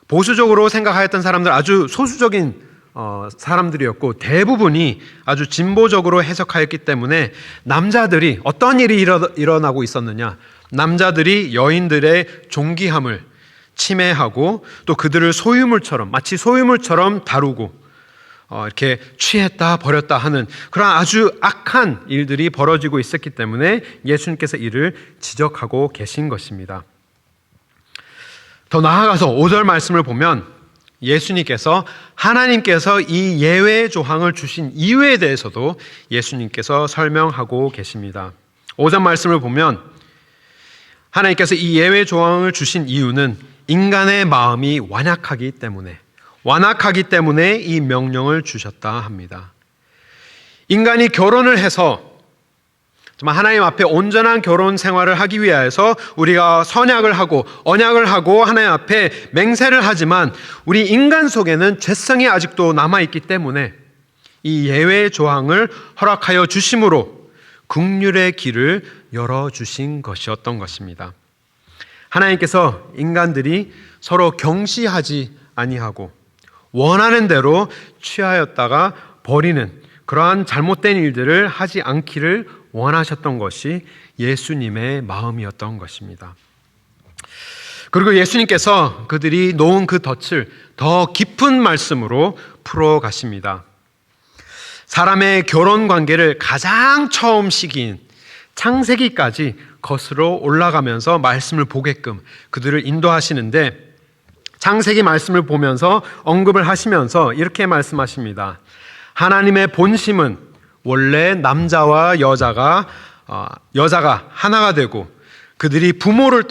보수적으로 생각하였던 사람들, 아주 소수적인 사람들이었고 대부분이 아주 진보적으로 해석하였기 때문에 남자들이 어떤 일이 일어나고 있었느냐, 남자들이 여인들의 존귀함을 침해하고 또 그들을 마치 소유물처럼 다루고 이렇게 취했다 버렸다 하는 그런 아주 악한 일들이 벌어지고 있었기 때문에 예수님께서 이를 지적하고 계신 것입니다. 더 나아가서 5절 말씀을 보면 예수님께서, 하나님께서 이 예외 조항을 주신 이유에 대해서도 예수님께서 설명하고 계십니다. 5절 말씀을 보면 하나님께서 이 예외 조항을 주신 이유는 인간의 마음이 완악하기 때문에 이 명령을 주셨다 합니다. 인간이 결혼을 해서 정말 하나님 앞에 온전한 결혼 생활을 하기 위해서 우리가 선약을 하고 언약을 하고 하나님 앞에 맹세를 하지만 우리 인간 속에는 죄성이 아직도 남아있기 때문에 이 예외 조항을 허락하여 주심으로 긍휼의 길을 열어주신 것이었던 것입니다. 하나님께서 인간들이 서로 경시하지 아니하고 원하는 대로 취하였다가 버리는 그러한 잘못된 일들을 하지 않기를 원하셨던 것이 예수님의 마음이었던 것입니다. 그리고 예수님께서 그들이 놓은 그 덫을 더 깊은 말씀으로 풀어가십니다. 사람의 결혼 관계를 가장 처음 시기인 창세기까지 거슬러 올라가면서 말씀을 보게끔 그들을 인도하시는데, 창세기 말씀을 보면서 언급을 하시면서 이렇게 말씀하십니다. 하나님의 본심은 원래 남자와 여자가 하나가 되고 그들이 부모를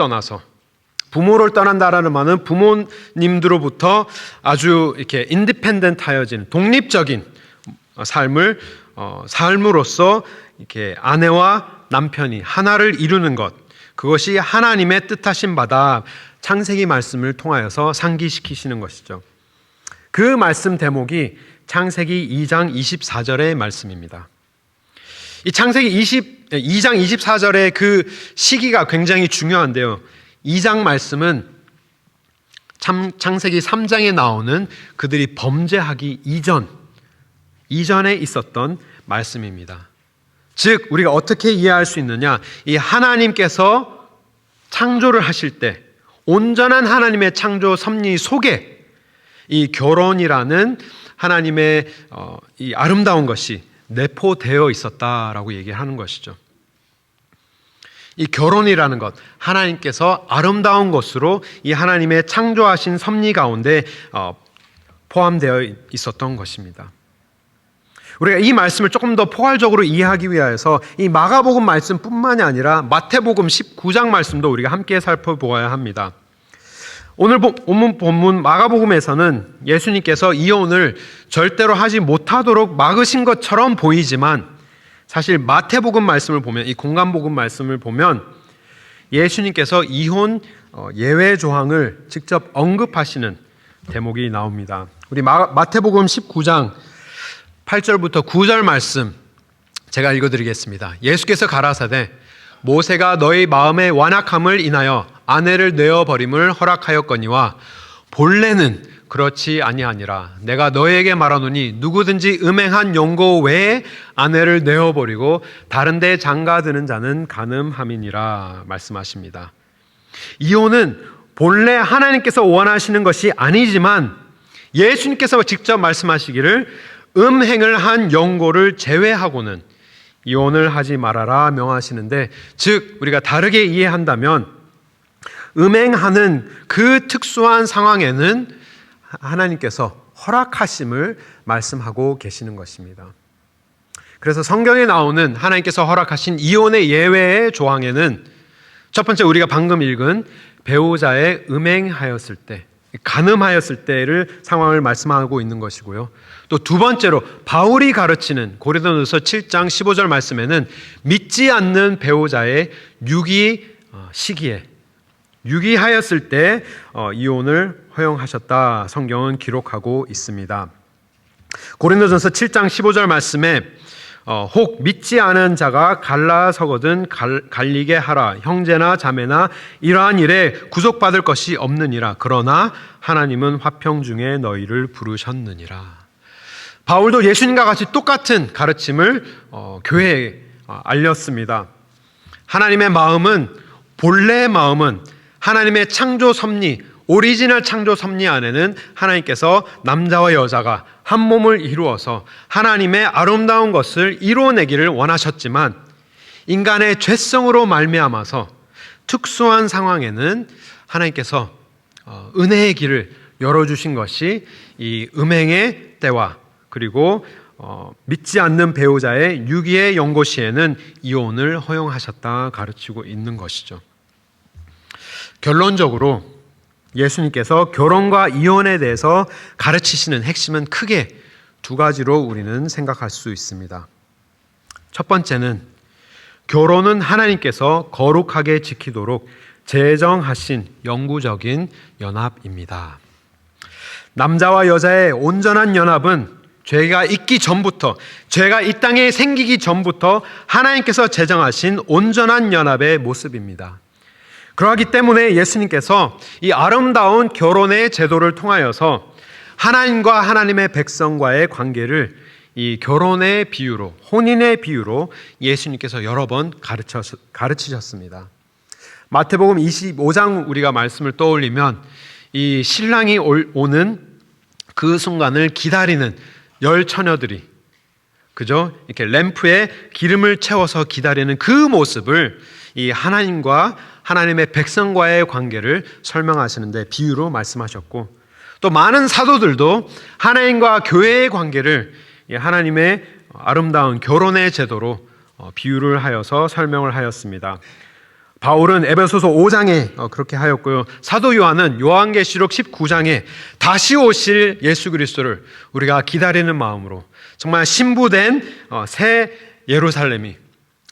떠난다라는 말은 부모님들로부터 아주 이렇게 인디펜던트하여진 독립적인 삶으로써 이렇게 아내와 남편이 하나를 이루는 것, 그것이 하나님의 뜻하신 바다, 창세기 말씀을 통하여서 상기시키시는 것이죠. 그 말씀 대목이 창세기 2장 24절의 말씀입니다. 이 창세기 2장 24절의 그 시기가 굉장히 중요한데요. 2장 말씀은 창세기 3장에 나오는 그들이 범죄하기 이전에 있었던 말씀입니다. 즉 우리가 어떻게 이해할 수 있느냐, 이 하나님께서 창조를 하실 때 온전한 하나님의 창조 섭리 속에 이 결혼이라는 하나님의 이 아름다운 것이 내포되어 있었다라고 얘기하는 것이죠. 이 결혼이라는 것, 하나님께서 아름다운 것으로 이 하나님의 창조하신 섭리 가운데 포함되어 있었던 것입니다. 우리가 이 말씀을 조금 더 포괄적으로 이해하기 위해서 이 마가복음 말씀뿐만이 아니라 마태복음 19장 말씀도 우리가 함께 살펴보아야 합니다. 오늘 본문 마가복음에서는 예수님께서 이혼을 절대로 하지 못하도록 막으신 것처럼 보이지만, 사실 마태복음 말씀을 보면, 이 공간복음 말씀을 보면 예수님께서 이혼 예외 조항을 직접 언급하시는 대목이 나옵니다. 우리 마태복음 19장 8절부터 9절 말씀 제가 읽어드리겠습니다. 예수께서 가라사대 모세가 너희 마음의 완악함을 인하여 아내를 내어버림을 허락하였거니와 본래는 그렇지 아니하니라. 내가 너희에게 말하노니 누구든지 음행한 용고 외에 아내를 내어버리고 다른 데 장가드는 자는 간음함이니라 말씀하십니다. 이혼은 본래 하나님께서 원하시는 것이 아니지만 예수님께서 직접 말씀하시기를 음행을 한 영고를 제외하고는 이혼을 하지 말아라 명하시는데, 즉 우리가 다르게 이해한다면 음행하는 그 특수한 상황에는 하나님께서 허락하심을 말씀하고 계시는 것입니다. 그래서 성경에 나오는 하나님께서 허락하신 이혼의 예외의 조항에는 첫 번째 우리가 방금 읽은 배우자의 음행하였을 때, 간음하였을 때를 상황을 말씀하고 있는 것이고요. 또 두 번째로 바울이 가르치는 고린도전서 7장 15절 말씀에는 믿지 않는 배우자의 유기 시기에 유기하였을 때 이혼을 허용하셨다 성경은 기록하고 있습니다. 고린도전서 7장 15절 말씀에 혹 믿지 않은 자가 갈라서거든 갈리게 하라. 형제나 자매나 이러한 일에 구속받을 것이 없느니라. 그러나 하나님은 화평 중에 너희를 부르셨느니라. 바울도 예수님과 같이 똑같은 가르침을 교회에 알렸습니다. 하나님의 마음은, 본래의 마음은 하나님의 창조 섭리, 오리지널 창조 섭리 안에는 하나님께서 남자와 여자가 한 몸을 이루어서 하나님의 아름다운 것을 이루어내기를 원하셨지만 인간의 죄성으로 말미암아서 특수한 상황에는 하나님께서 은혜의 길을 열어주신 것이 이 음행의 때와 그리고 믿지 않는 배우자의 유기의 연고시에는 이혼을 허용하셨다 가르치고 있는 것이죠. 결론적으로 예수님께서 결혼과 이혼에 대해서 가르치시는 핵심은 크게 두 가지로 우리는 생각할 수 있습니다. 첫 번째는 결혼은 하나님께서 거룩하게 지키도록 제정하신 영구적인 연합입니다. 남자와 여자의 온전한 연합은 죄가 있기 전부터, 죄가 이 땅에 생기기 전부터 하나님께서 제정하신 온전한 연합의 모습입니다. 그러하기 때문에 예수님께서 이 아름다운 결혼의 제도를 통하여서 하나님과 하나님의 백성과의 관계를 이 결혼의 비유로, 혼인의 비유로 예수님께서 여러 번 가르치셨습니다. 마태복음 25장 우리가 말씀을 떠올리면 이 신랑이 오는 그 순간을 기다리는 열 처녀들이, 그죠? 이렇게 램프에 기름을 채워서 기다리는 그 모습을 이 하나님과 하나님의 백성과의 관계를 설명하시는데 비유로 말씀하셨고, 또 많은 사도들도 하나님과 교회의 관계를 하나님의 아름다운 결혼의 제도로 비유를 하여서 설명을 하였습니다. 바울은 에베소서 5장에 그렇게 하였고요. 사도 요한은 요한계시록 19장에 다시 오실 예수 그리스도를 우리가 기다리는 마음으로 정말 신부된 새 예루살렘이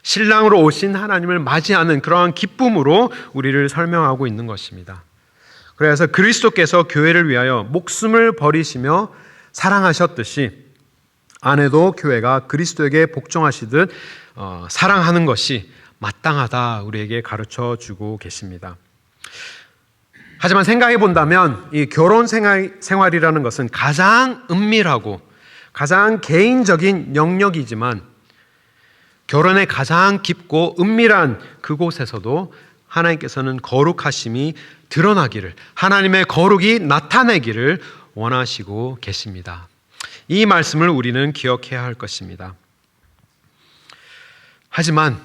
신랑으로 오신 하나님을 맞이하는 그러한 기쁨으로 우리를 설명하고 있는 것입니다. 그래서 그리스도께서 교회를 위하여 목숨을 버리시며 사랑하셨듯이 아내도 교회가 그리스도에게 복종하시듯 사랑하는 것이 마땅하다 우리에게 가르쳐 주고 계십니다. 하지만 생각해 본다면 이 결혼 생활이라는 것은 가장 은밀하고 가장 개인적인 영역이지만 결혼의 가장 깊고 은밀한 그곳에서도 하나님께서는 거룩하심이 드러나기를, 하나님의 거룩이 나타내기를 원하시고 계십니다. 이 말씀을 우리는 기억해야 할 것입니다. 하지만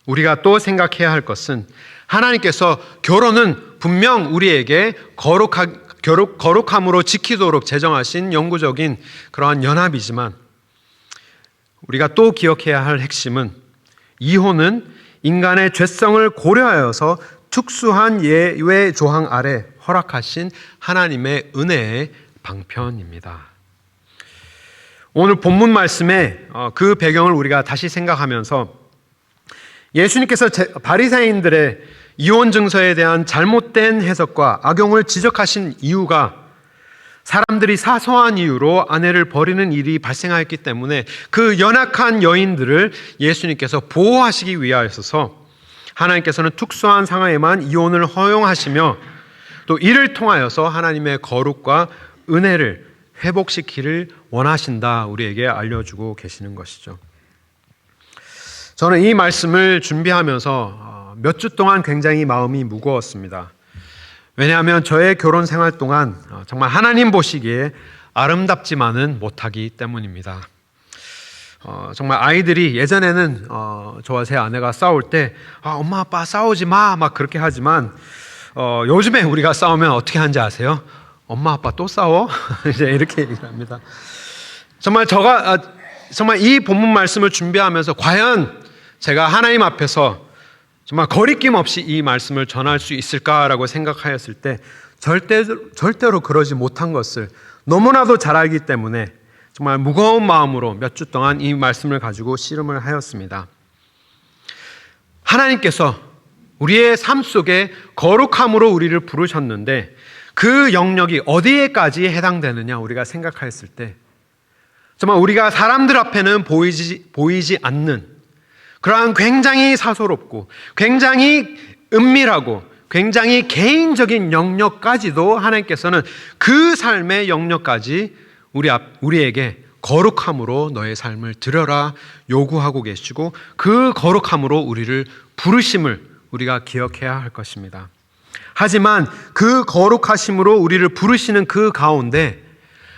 우리가 또 생각해야 할 것은 하나님께서 결혼은 분명 우리에게 거룩함으로 지키도록 제정하신 영구적인 그러한 연합이지만 우리가 또 기억해야 할 핵심은 이혼은 인간의 죄성을 고려하여서 특수한 예외 조항 아래 허락하신 하나님의 은혜의 방편입니다. 오늘 본문 말씀에 그 배경을 우리가 다시 생각하면서 예수님께서 바리새인들의 이혼 증서에 대한 잘못된 해석과 악용을 지적하신 이유가 사람들이 사소한 이유로 아내를 버리는 일이 발생하였기 때문에 그 연약한 여인들을 예수님께서 보호하시기 위하여서 하나님께서는 특수한 상황에만 이혼을 허용하시며 또 이를 통하여서 하나님의 거룩과 은혜를 회복시키기를 원하신다 우리에게 알려주고 계시는 것이죠. 저는 이 말씀을 준비하면서 몇 주 동안 굉장히 마음이 무거웠습니다. 왜냐하면 저의 결혼 생활 동안 정말 하나님 보시기에 아름답지만은 못하기 때문입니다. 정말 아이들이 예전에는 저와 제 아내가 싸울 때 엄마 아빠 싸우지 마 막 그렇게 하지만 요즘에 우리가 싸우면 어떻게 하는지 아세요? 엄마 아빠 또 싸워? 이제 이렇게 얘기를 합니다. 정말 이 본문 말씀을 준비하면서 과연 제가 하나님 앞에서 정말 거리낌 없이 이 말씀을 전할 수 있을까라고 생각하였을 때 절대로 그러지 못한 것을 너무나도 잘 알기 때문에 정말 무거운 마음으로 몇 주 동안 이 말씀을 가지고 씨름을 하였습니다. 하나님께서 우리의 삶 속에 거룩함으로 우리를 부르셨는데 그 영역이 어디에까지 해당되느냐 우리가 생각하였을 때 정말 우리가 사람들 앞에는 보이지 않는 그러한 굉장히 사소롭고 굉장히 은밀하고 굉장히 개인적인 영역까지도 하나님께서는 그 삶의 영역까지 우리에게 거룩함으로 너의 삶을 드려라 요구하고 계시고 그 거룩함으로 우리를 부르심을 우리가 기억해야 할 것입니다. 하지만 그 거룩하심으로 우리를 부르시는 그 가운데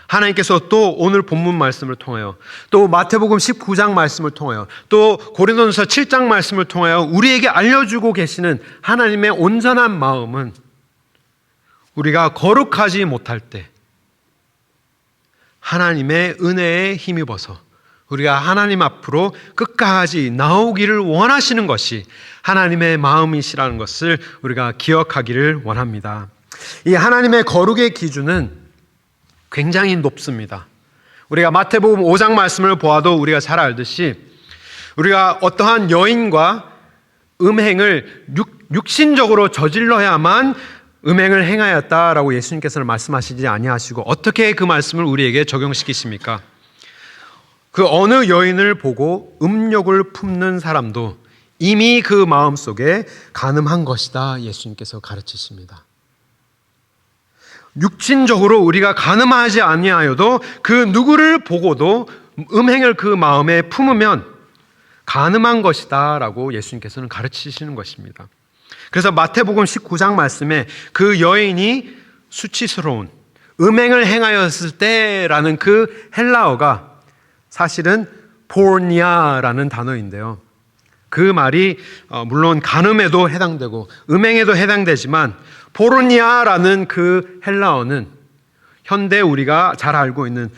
하나님께서 또 오늘 본문 말씀을 통하여 또 마태복음 19장 말씀을 통하여 또 고린도전서 7장 말씀을 통하여 우리에게 알려주고 계시는 하나님의 온전한 마음은 우리가 거룩하지 못할 때 하나님의 은혜에 힘입어서 우리가 하나님 앞으로 끝까지 나오기를 원하시는 것이 하나님의 마음이시라는 것을 우리가 기억하기를 원합니다. 이 하나님의 거룩의 기준은 굉장히 높습니다. 우리가 마태복음 5장 말씀을 보아도 우리가 잘 알듯이 우리가 어떠한 여인과 음행을 육신적으로 저질러야만 음행을 행하였다라고 예수님께서는 말씀하시지 아니하시고 어떻게 그 말씀을 우리에게 적용시키십니까? 그 어느 여인을 보고 음욕을 품는 사람도 이미 그 마음속에 간음한 것이다 예수님께서 가르치십니다. 육신적으로 우리가 간음하지 아니하여도 그 누구를 보고도 음행을 그 마음에 품으면 간음한 것이다 라고 예수님께서는 가르치시는 것입니다. 그래서 마태복음 19장 말씀에 그 여인이 수치스러운 음행을 행하였을 때라는 그 헬라어가 사실은 포르니아라는 단어인데요. 그 말이 물론 간음에도 해당되고 음행에도 해당되지만 포르니아라는 그 헬라어는 현대 우리가 잘 알고 있는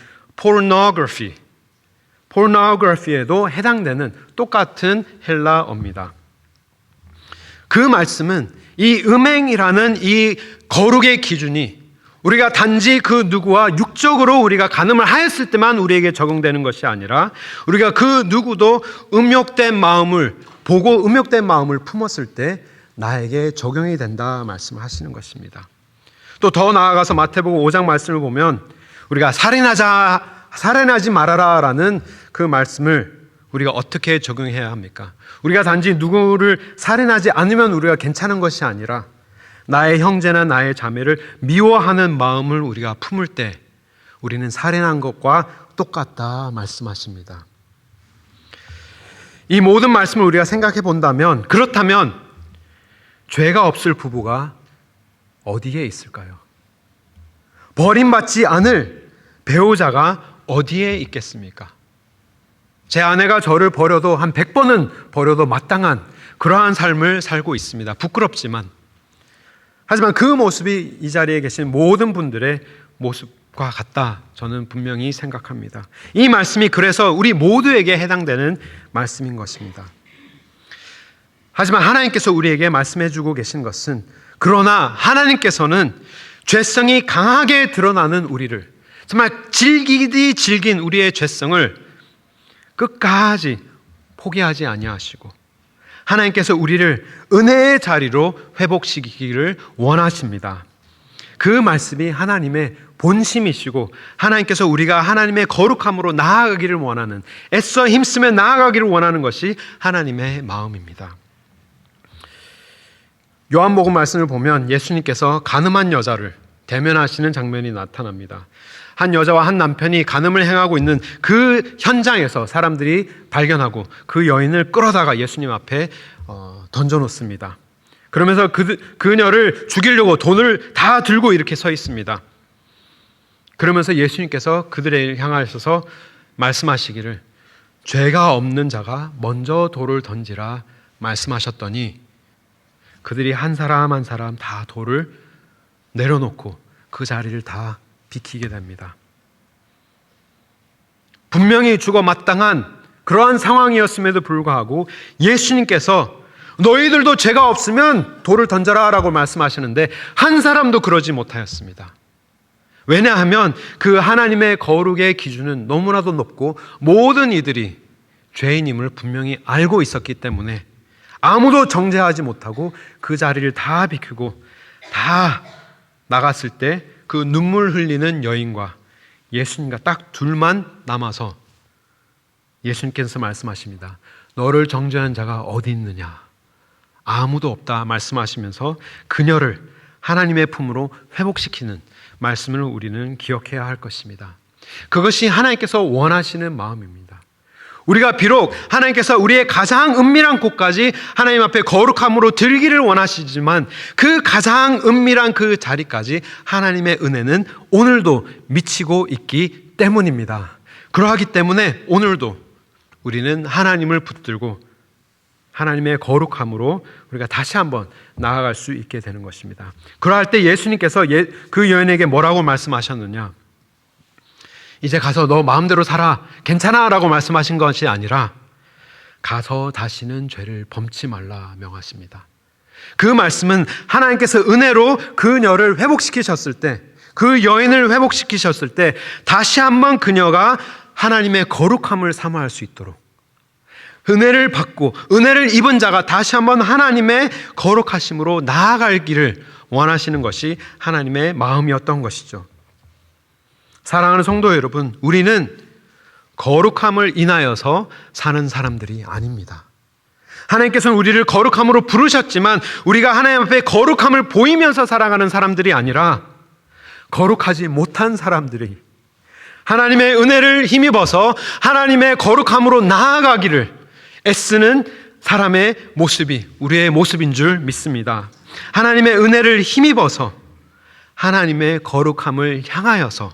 pornography에도 해당되는 똑같은 헬라어입니다. 그 말씀은 이 음행이라는 이 거룩의 기준이 우리가 단지 그 누구와 육적으로 우리가 간음을 하였을 때만 우리에게 적용되는 것이 아니라 우리가 그 누구도 음욕된 마음을 보고 음욕된 마음을 품었을 때 나에게 적용이 된다 말씀하시는 것입니다. 또 더 나아가서 마태복음 5장 말씀을 보면 우리가 살인하지 말아라 라는 그 말씀을 우리가 어떻게 적용해야 합니까? 우리가 단지 누구를 살인하지 않으면 우리가 괜찮은 것이 아니라 나의 형제나 나의 자매를 미워하는 마음을 우리가 품을 때 우리는 살인한 것과 똑같다 말씀하십니다. 이 모든 말씀을 우리가 생각해 본다면 그렇다면 죄가 없을 부부가 어디에 있을까요? 버림받지 않을 배우자가 어디에 있겠습니까? 제 아내가 저를 버려도 한 100번은 버려도 마땅한 그러한 삶을 살고 있습니다. 부끄럽지만 하지만 그 모습이 이 자리에 계신 모든 분들의 모습과 같다 저는 분명히 생각합니다. 이 말씀이 그래서 우리 모두에게 해당되는 말씀인 것입니다. 하지만 하나님께서 우리에게 말씀해 주고 계신 것은 그러나 하나님께서는 죄성이 강하게 드러나는 우리를 정말 질긴 우리의 죄성을 끝까지 포기하지 아니하시고 하나님께서 우리를 은혜의 자리로 회복시키기를 원하십니다. 그 말씀이 하나님의 본심이시고 하나님께서 우리가 하나님의 거룩함으로 나아가기를 원하는 애써 힘쓰며 나아가기를 원하는 것이 하나님의 마음입니다. 요한복음 말씀을 보면 예수님께서 간음한 여자를 대면하시는 장면이 나타납니다. 한 여자와 한 남편이 간음을 행하고 있는 그 현장에서 사람들이 발견하고 그 여인을 끌어다가 예수님 앞에 던져놓습니다. 그러면서 그녀를 죽이려고 돈을 다 들고 이렇게 서 있습니다. 그러면서 예수님께서 그들을 향하셔서 말씀하시기를 죄가 없는 자가 먼저 돌을 던지라 말씀하셨더니 그들이 한 사람 한 사람 다 돌을 내려놓고 그 자리를 다 비키게 됩니다. 분명히 죽어 마땅한 그러한 상황이었음에도 불구하고 예수님께서 너희들도 죄가 없으면 돌을 던져라 라고 말씀하시는데 한 사람도 그러지 못하였습니다. 왜냐하면 그 하나님의 거룩의 기준은 너무나도 높고 모든 이들이 죄인임을 분명히 알고 있었기 때문에 아무도 정죄하지 못하고 그 자리를 다 비키고 다 나갔을 때 그 눈물 흘리는 여인과 예수님과 딱 둘만 남아서 예수님께서 말씀하십니다. 너를 정죄한 자가 어디 있느냐? 아무도 없다 말씀하시면서 그녀를 하나님의 품으로 회복시키는 말씀을 우리는 기억해야 할 것입니다. 그것이 하나님께서 원하시는 마음입니다. 우리가 비록 하나님께서 우리의 가장 은밀한 곳까지 하나님 앞에 거룩함으로 들기를 원하시지만 그 가장 은밀한 그 자리까지 하나님의 은혜는 오늘도 미치고 있기 때문입니다. 그러하기 때문에 오늘도 우리는 하나님을 붙들고 하나님의 거룩함으로 우리가 다시 한번 나아갈 수 있게 되는 것입니다. 그러할 때 예수님께서 그 여인에게 뭐라고 말씀하셨느냐? 이제 가서 너 마음대로 살아, 괜찮아 라고 말씀하신 것이 아니라 가서 다시는 죄를 범치 말라 명하십니다. 그 말씀은 하나님께서 은혜로 그녀를 회복시키셨을 때, 그 여인을 회복시키셨을 때 다시 한번 그녀가 하나님의 거룩함을 사모할 수 있도록 은혜를 받고 은혜를 입은 자가 다시 한번 하나님의 거룩하심으로 나아갈 길을 원하시는 것이 하나님의 마음이었던 것이죠. 사랑하는 성도 여러분, 우리는 거룩함을 인하여서 사는 사람들이 아닙니다. 하나님께서는 우리를 거룩함으로 부르셨지만 우리가 하나님 앞에 거룩함을 보이면서 살아가는 사람들이 아니라 거룩하지 못한 사람들이 하나님의 은혜를 힘입어서 하나님의 거룩함으로 나아가기를 애쓰는 사람의 모습이 우리의 모습인 줄 믿습니다. 하나님의 은혜를 힘입어서 하나님의 거룩함을 향하여서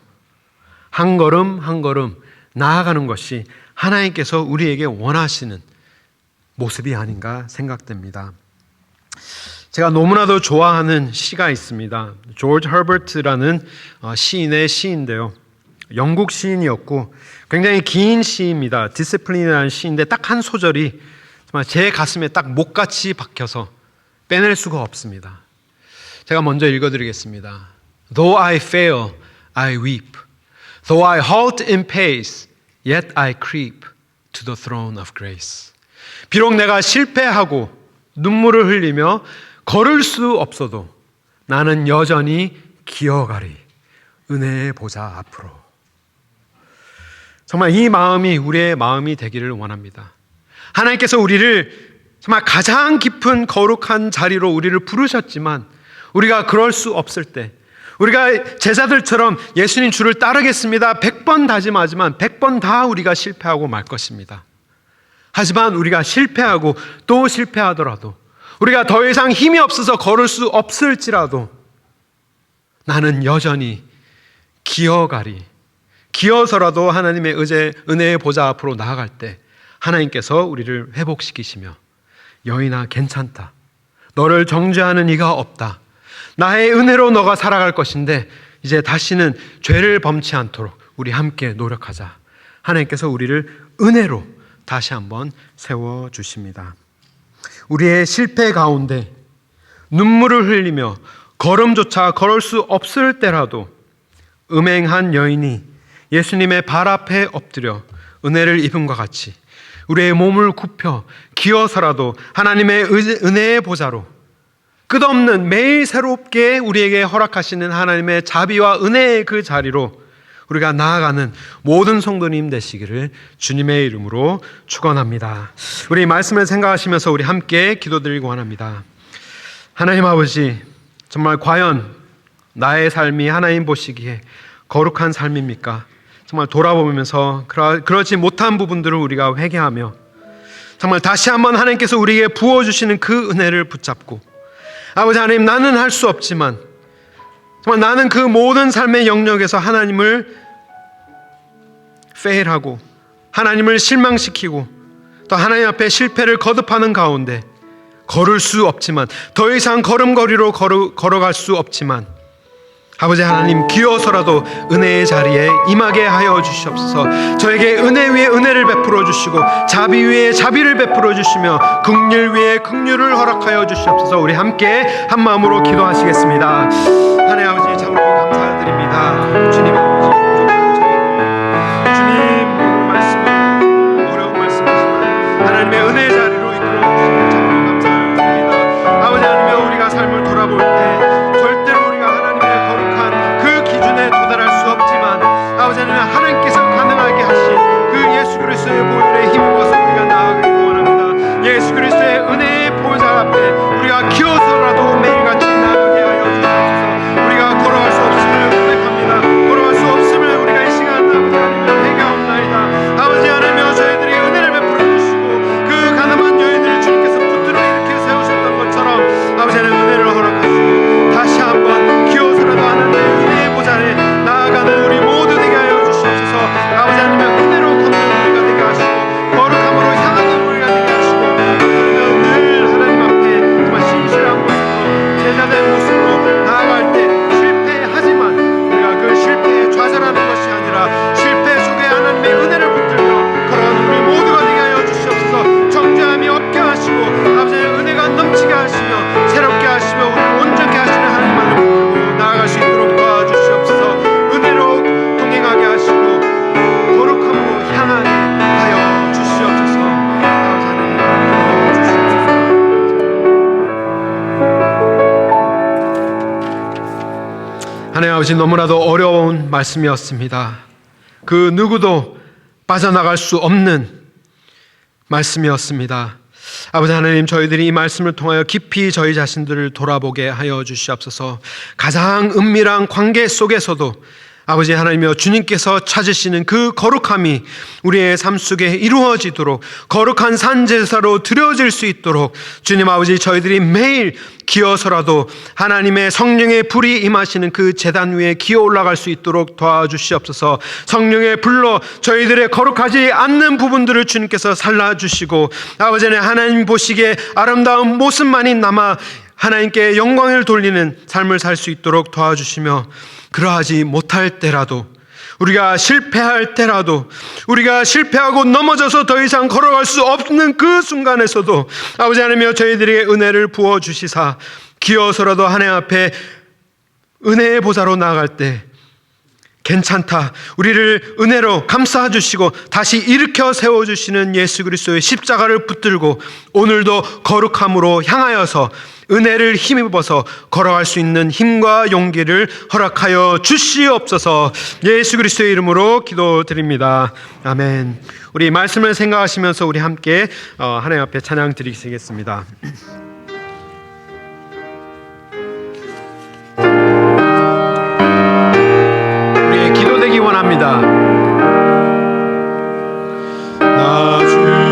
한 걸음 한 걸음 나아가는 것이 하나님께서 우리에게 원하시는 모습이 아닌가 생각됩니다. 제가 너무나도 좋아하는 시가 있습니다. 조지 허버트라는 시인의 시인데요. 영국 시인이었고 굉장히 긴 시입니다. 디스플린이라는 시인데 딱 한 소절이 정말 제 가슴에 딱 목같이 박혀서 빼낼 수가 없습니다. 제가 먼저 읽어드리겠습니다. Though I fail, I weep. Though I halt in pace, yet I creep to the throne of grace. 비록 내가 실패하고 눈물을 흘리며 걸을 수 없어도 나는 여전히 기어가리 은혜의 보좌 앞으로. 정말 이 마음이 우리의 마음이 되기를 원합니다. 하나님께서 우리를 정말 가장 깊은 거룩한 자리로 우리를 부르셨지만 우리가 그럴 수 없을 때 우리가 제자들처럼 예수님 주를 따르겠습니다 100번 다짐하지만 100번 다 우리가 실패하고 말 것입니다. 하지만 우리가 실패하고 또 실패하더라도 우리가 더 이상 힘이 없어서 걸을 수 없을지라도 나는 여전히 기어가리 기어서라도 하나님의 은혜의 보좌 앞으로 나아갈 때 하나님께서 우리를 회복시키시며 여인아 괜찮다. 너를 정죄하는 이가 없다. 나의 은혜로 너가 살아갈 것인데 이제 다시는 죄를 범치 않도록 우리 함께 노력하자. 하나님께서 우리를 은혜로 다시 한번 세워주십니다. 우리의 실패 가운데 눈물을 흘리며 걸음조차 걸을 수 없을 때라도 음행한 여인이 예수님의 발 앞에 엎드려 은혜를 입음과 같이 우리의 몸을 굽혀 기어서라도 하나님의 은혜의 보좌로 끝없는 매일 새롭게 우리에게 허락하시는 하나님의 자비와 은혜의 그 자리로 우리가 나아가는 모든 성도님 되시기를 주님의 이름으로 축원합니다. 우리 말씀을 생각하시면서 우리 함께 기도드리고 원합니다. 하나님 아버지, 정말 과연 나의 삶이 하나님 보시기에 거룩한 삶입니까? 정말 돌아보면서 그러지 못한 부분들을 우리가 회개하며 정말 다시 한번 하나님께서 우리에게 부어주시는 그 은혜를 붙잡고 아버지 하나님, 나는 할 수 없지만 정말 나는 그 모든 삶의 영역에서 하나님을 fail하고 하나님을 실망시키고 또 하나님 앞에 실패를 거듭하는 가운데 걸을 수 없지만 더 이상 걸음걸이로 걸어갈 수 없지만 아버지 하나님, 기어서라도 은혜의 자리에 임하게 하여 주시옵소서. 저에게 은혜 위에 은혜를 베풀어 주시고 자비 위에 자비를 베풀어 주시며 긍휼 위에 긍휼을 허락하여 주시옵소서. 우리 함께 한 마음으로 기도하시겠습니다. 하나님 아버지, 참으로 감사드립니다. 주님 아버지, 주님 오늘 말씀은 어려운 말씀이지만 하나님의 은혜의 자리로 이끌어 주시면 참으로 감사드립니다. 아버지 하나님, 우리가 삶을 돌아볼 때 절대로 우리가 하나님의 거룩한 그 기준에 도달할 수 없지만 아버지 하나님, 하나님께서 가능하게 하신 그 예수 그리스도의 보혈에 힘입어서 우리가 나아가길 원합니다. 예수 그리스도의 은혜의 보좌 앞에 우리가 기어서라도 매일같이 나아가게 하여 주옵소서. 우리가 걸어갈 수 없음을 고백합니다. 걸어갈 수 없음을 우리가 이 시간 아버지 하나님 회개하옵나이다. 아버지 하나님, 저희들에게 은혜를 베풀어 주시고 그 가늠한 여인들을 주님께서 붙들어 일으켜 세우셨던 것처럼 아버지 하나님 은혜를 허락하시고 다시 한번 기어서라도 하나님의 은혜의 보좌에 나아가는 우리 모두 되게 하여 주시옵소서. 아버지 하나님의 은혜로 걷는 우리가 되게 하시고 거룩함으로 향하는 우리가 되게 하시고 우리는 늘 하나님 앞에 정말 신실한 모습으로 제자된 모습으로 나아갈 때 실패하지만 우리가 그 실패에 좌절하는 것이 아니라 실패 속에 하나님의 은혜를 붙들며 걸어가는 우리 모두가 되게 하여 주시옵소서. 정죄함이 없게 하시고 아버지의 은혜가 넘치게 하시며 새롭게 하시며 우리를 온전케 하시는 하나님만을 붙들고 나아갈 수 있도록 도와주시옵소서. 은혜로 동행하게 하시고 거룩함으로 향하게 하여 주시옵소서. 아버지 하나님, 도와주시옵소서. 하나님 아버지, 너무나도 어려운 말씀이었습니다. 그 누구도 빠져나갈 수 없는 말씀이었습니다. 아버지 하나님, 저희들이 이 말씀을 통하여 깊이 저희 자신들을 돌아보게 하여 주시옵소서. 가장 은밀한 관계 속에서도 아버지 하나님이여, 주님께서 찾으시는 그 거룩함이 우리의 삶 속에 이루어지도록 거룩한 산제사로 드려질 수 있도록 주님 아버지, 저희들이 매일 기어서라도 하나님의 성령의 불이 임하시는 그 제단 위에 기어 올라갈 수 있도록 도와주시옵소서. 성령의 불로 저희들의 거룩하지 않는 부분들을 주님께서 살라주시고 아버지 하나님 보시기에 아름다운 모습만이 남아 하나님께 영광을 돌리는 삶을 살 수 있도록 도와주시며, 그러하지 못할 때라도, 우리가 실패할 때라도, 우리가 실패하고 넘어져서 더 이상 걸어갈 수 없는 그 순간에서도 아버지 하나님이여, 저희들에게 은혜를 부어주시사 기어서라도 하나님 앞에 은혜의 보좌로 나아갈 때 괜찮다, 우리를 은혜로 감싸주시고 다시 일으켜 세워주시는 예수 그리스도의 십자가를 붙들고 오늘도 거룩함으로 향하여서 은혜를 힘입어서 걸어갈 수 있는 힘과 용기를 허락하여 주시옵소서. 예수 그리스도의 이름으로 기도드립니다. 아멘. 우리 말씀을 생각하시면서 우리 함께 하나님 앞에 찬양 드리시겠습니다. 우리의 기도되기 원합니다. 나 주의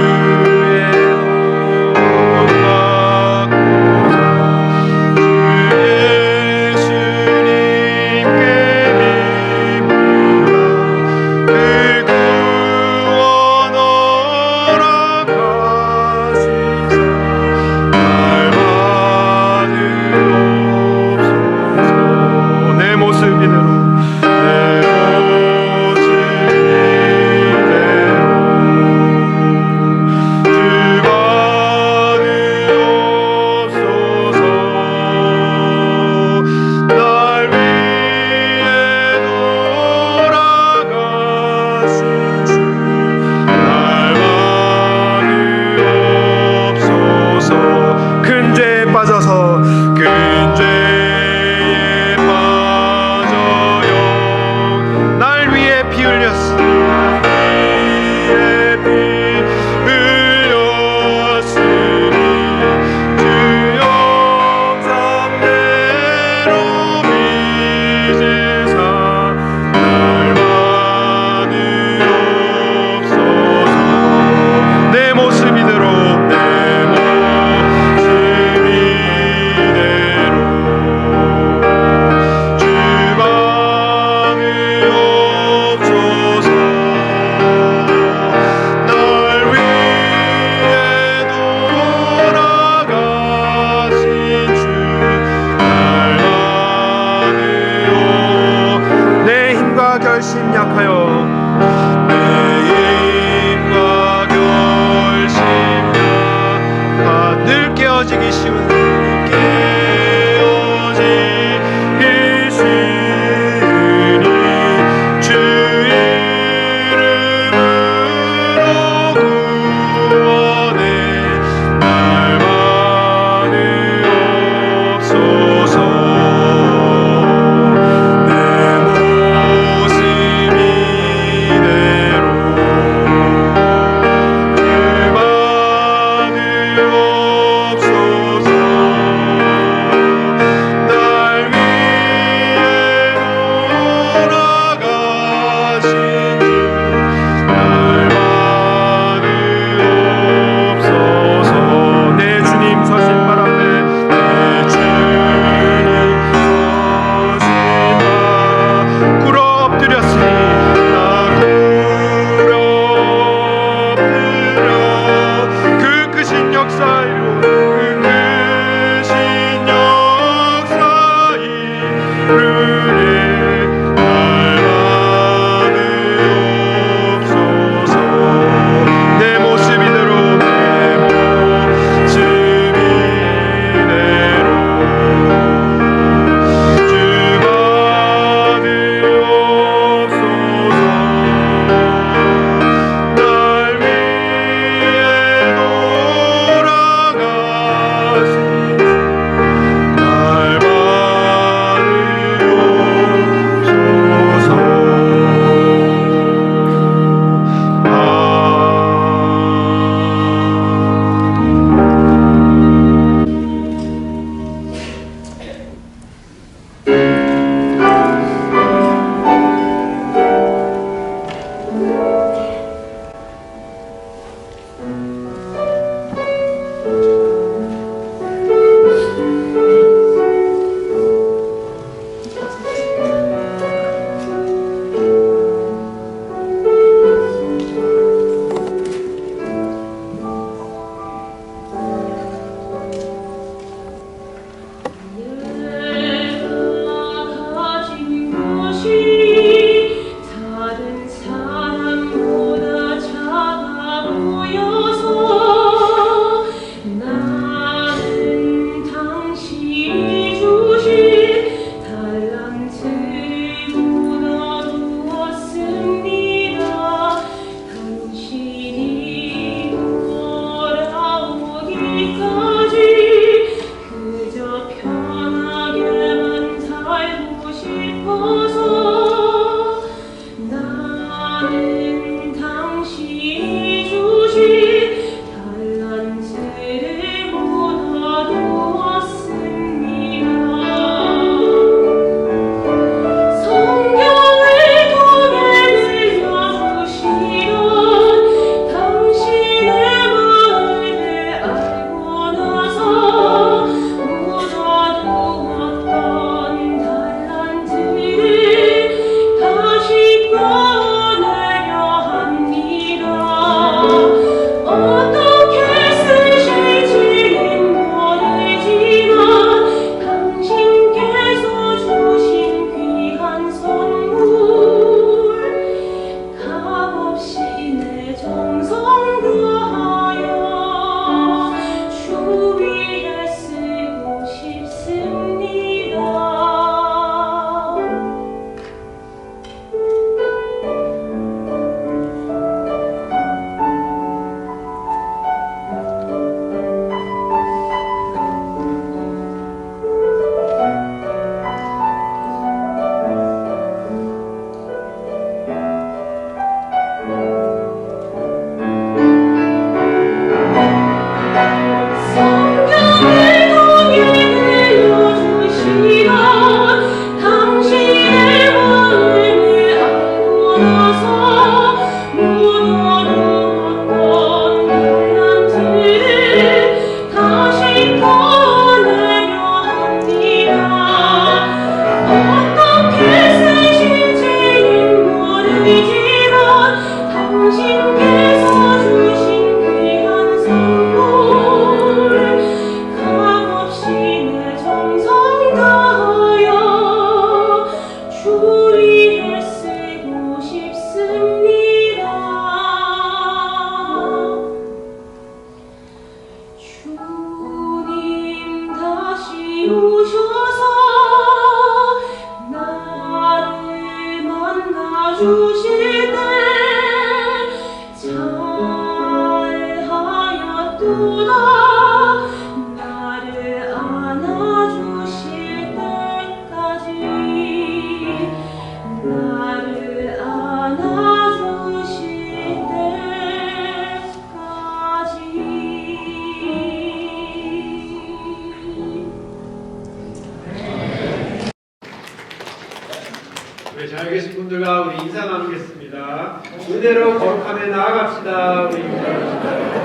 분들과 우리 인사 나누겠습니다. 은혜로 거룩함에 나아갑시다. 우리 인사 나누겠습니다.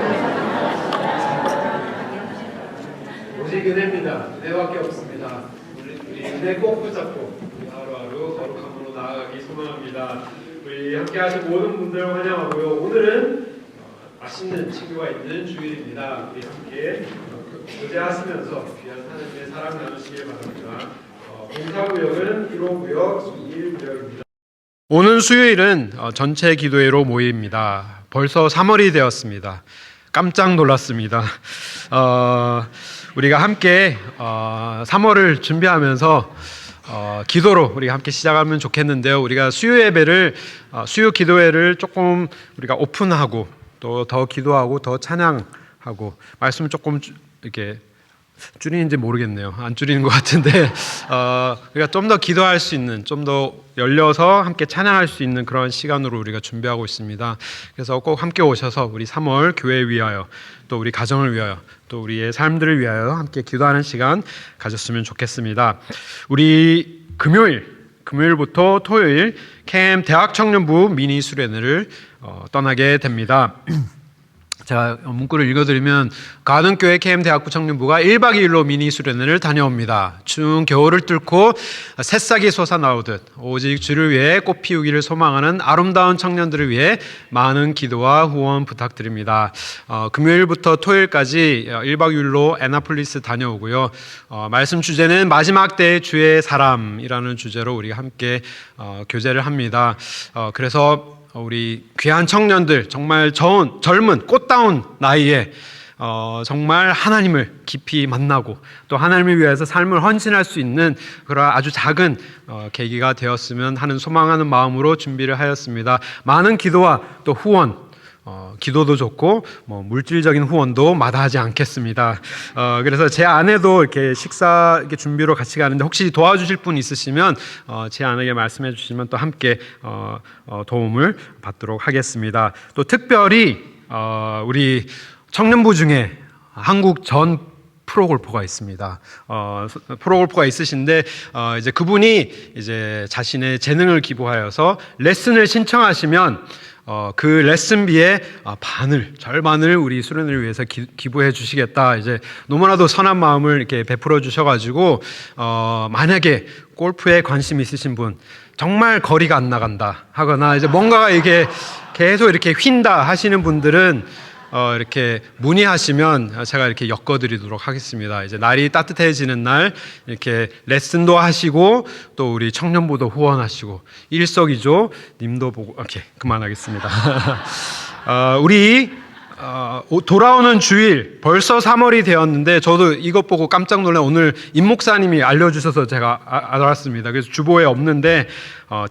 오직 은혜입니다. 은혜밖에 없습니다. 우리 은혜 꼭 붙잡고 우리 하루하루 거룩함으로 나아가기 소망합니다. 우리 함께하신 모든 분들 환영하고요. 오늘은 맛있는 친구가 있는 주일입니다. 우리 함께 교제하시면서 귀한 하나님의 사랑 나누시길 바랍니다. 봉사구역은 1호 구역, 1구역입니다. 오는 수요일은 전체 기도회로 모입니다. 벌써 3월이 되었습니다. 깜짝 놀랐습니다. 우리가 함께 3월을 준비하면서 기도로 우리가 함께 시작하면 좋겠는데요. 우리가 수요 예배를 수요 기도회를 조금 우리가 오픈하고 또 더 기도하고 더 찬양하고 말씀을 조금 이렇게 줄이는지 모르겠네요. 안 줄이는 것 같은데 우리가 좀 더 기도할 수 있는, 좀 더 열려서 함께 찬양할 수 있는 그런 시간으로 우리가 준비하고 있습니다. 그래서 꼭 함께 오셔서 우리 3월 교회 위하여 또 우리 가정을 위하여 또 우리의 삶들을 위하여 함께 기도하는 시간 가졌으면 좋겠습니다. 우리 금요일부터 토요일 캠 대학청년부 미니 수련회를 떠나게 됩니다. 제가 문구를 읽어드리면 가든교회 캠대학부 청년부가 1박 2일로 미니 수련회를 다녀옵니다. 추운 겨울을 뚫고 새싹이 솟아나오듯 오직 주를 위해 꽃 피우기를 소망하는 아름다운 청년들을 위해 많은 기도와 후원 부탁드립니다. 금요일부터 토요일까지 1박 2일로 애나폴리스 다녀오고요. 말씀 주제는 마지막 때의 주의 사람이라는 주제로 우리가 함께 교제를 합니다. 그래서 우리 귀한 청년들, 정말 젊은 꽃다운 나이에 정말 하나님을 깊이 만나고 또 하나님을 위해서 삶을 헌신할 수 있는 그런 아주 작은 계기가 되었으면 하는 소망하는 마음으로 준비를 하였습니다. 많은 기도와 또 후원, 기도도 좋고 물질적인 후원도 마다하지 않겠습니다. 그래서 제 아내도 이렇게 식사 이렇게 준비로 같이 가는데 혹시 도와주실 분 있으시면 제 아내에게 말씀해 주시면 또 함께 도움을 받도록 하겠습니다. 또 특별히 우리 청년부 중에 한국 전 프로골퍼가 있습니다. 프로골퍼가 있으신데 이제 그분이 이제 자신의 재능을 기부하여서 레슨을 신청하시면 그 레슨비의 절반을 우리 수련을 위해서 기부해 주시겠다. 이제 너무나도 선한 마음을 이렇게 베풀어 주셔가지고 만약에 골프에 관심 있으신 분, 정말 거리가 안 나간다 하거나 이제 뭔가가 이게 계속 이렇게 휜다 하시는 분들은 이렇게 문의하시면 제가 이렇게 엮어드리도록 하겠습니다. 이제 날이 따뜻해지는 날 이렇게 레슨도 하시고 또 우리 청년부도 후원하시고 일석이조 님도 보고 오케이 그만하겠습니다. 우리 돌아오는 주일 벌써 3월이 되었는데 저도 이것 보고 깜짝 놀란 오늘 임 목사님이 알려주셔서 제가 알았습니다. 그래서 주보에 없는데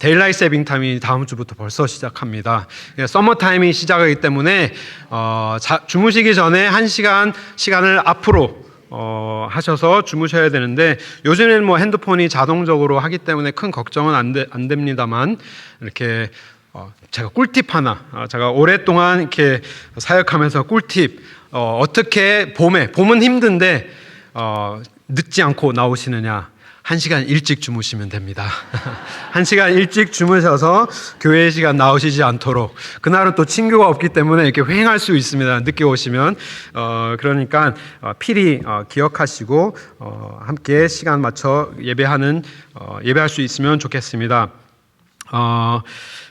데일라이트 세빙 타임이 다음 주부터 벌써 시작합니다. 서머 타임이 시작하기 때문에 주무시기 전에 1시간 시간을 앞으로 하셔서 주무셔야 되는데 요즘에는 뭐 핸드폰이 자동적으로 하기 때문에 큰 걱정은 안 됩니다만 이렇게 제가 꿀팁 하나, 제가 오랫동안 이렇게 사역하면서 꿀팁, 어떻게 봄은 힘든데 늦지 않고 나오시느냐, 1시간 일찍 주무시면 됩니다. 1시간 일찍 주무셔서 교회 시간 나오시지 않도록. 그날은 또 친구가 없기 때문에 이렇게 휑할 수 있습니다. 늦게 오시면. 그러니까 필히 기억하시고 함께 시간 맞춰 예배할 수 있으면 좋겠습니다.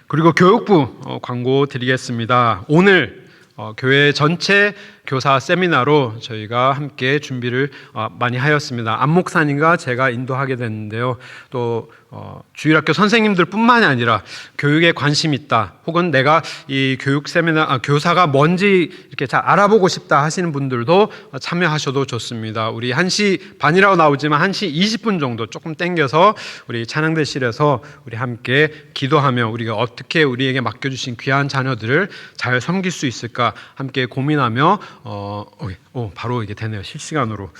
그리고 교육부 광고 드리겠습니다. 오늘 교회 전체 교사 세미나로 저희가 함께 준비를 많이 하였습니다. 안 목사님과 제가 인도하게 됐는데요. 또 주일학교 선생님들 뿐만이 아니라 교육에 관심 있다 혹은 내가 이 교육 세미나 교사가 뭔지 이렇게 잘 알아보고 싶다 하시는 분들도 참여하셔도 좋습니다. 우리 1시 반이라고 나오지만 1시 20분 정도 조금 땡겨서 우리 찬양대실에서 우리 함께 기도하며 우리가 어떻게 우리에게 맡겨주신 귀한 자녀들을 잘 섬길 수 있을까 함께 고민하며 바로 이게 되네요. 실시간으로.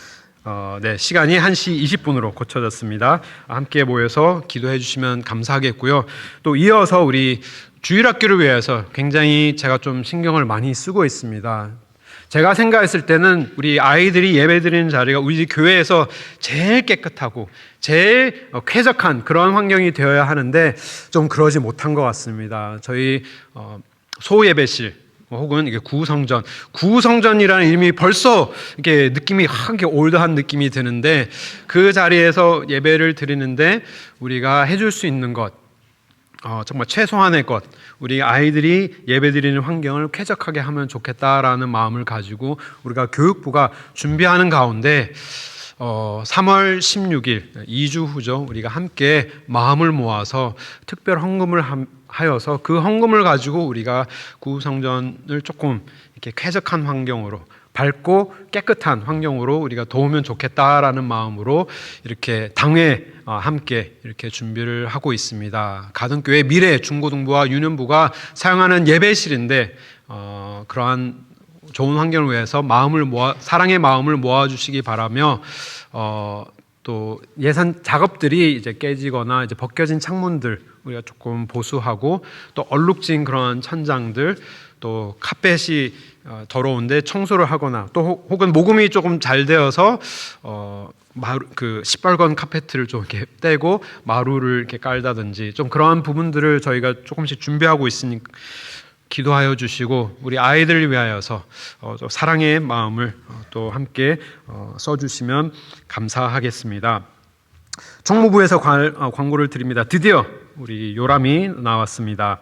네, 시간이 1시 20분으로 고쳐졌습니다. 함께 모여서 기도해 주시면 감사하겠고요. 또 이어서 우리 주일학교를 위해서 굉장히 제가 좀 신경을 많이 쓰고 있습니다. 제가 생각했을 때는 우리 아이들이 예배드리는 자리가 우리 교회에서 제일 깨끗하고 제일 쾌적한 그런 환경이 되어야 하는데 좀 그러지 못한 것 같습니다. 저희 소예배실 혹은 이게 구성전이라는 이름이 벌써 이렇게 느낌이 이렇게 올드한 느낌이 드는데, 그 자리에서 예배를 드리는데 우리가 해줄 수 있는 것, 정말 최소한의 것, 우리 아이들이 예배드리는 환경을 쾌적하게 하면 좋겠다라는 마음을 가지고 우리가 교육부가 준비하는 가운데 3월 16일 2주 후죠. 우리가 함께 마음을 모아서 특별 헌금을 하여서 그 헌금을 가지고 우리가 구성전을 조금 이렇게 쾌적한 환경으로, 밝고 깨끗한 환경으로 우리가 도우면 좋겠다라는 마음으로 이렇게 당회 함께 이렇게 준비를 하고 있습니다. 가든교회 미래 중고등부와 유년부가 사용하는 예배실인데 그러한 좋은 환경을 위해서 사랑의 마음을 모아주시기 바라며, 또 예산 작업들이 이제 깨지거나 이제 벗겨진 창문들 우리가 조금 보수하고, 또 얼룩진 그런 천장들, 또 카펫이 더러운데 청소를 하거나, 또 혹은 모금이 조금 잘 되어서 그 시뻘건 카페트를 좀 이렇게 떼고 마루를 이렇게 깔다든지, 좀 그러한 부분들을 저희가 조금씩 준비하고 있으니 기도하여 주시고, 우리 아이들을 위하여서 사랑의 마음을 또 함께 써주시면 감사하겠습니다. 총무부에서 광고를 드립니다. 드디어 우리 요람이 나왔습니다.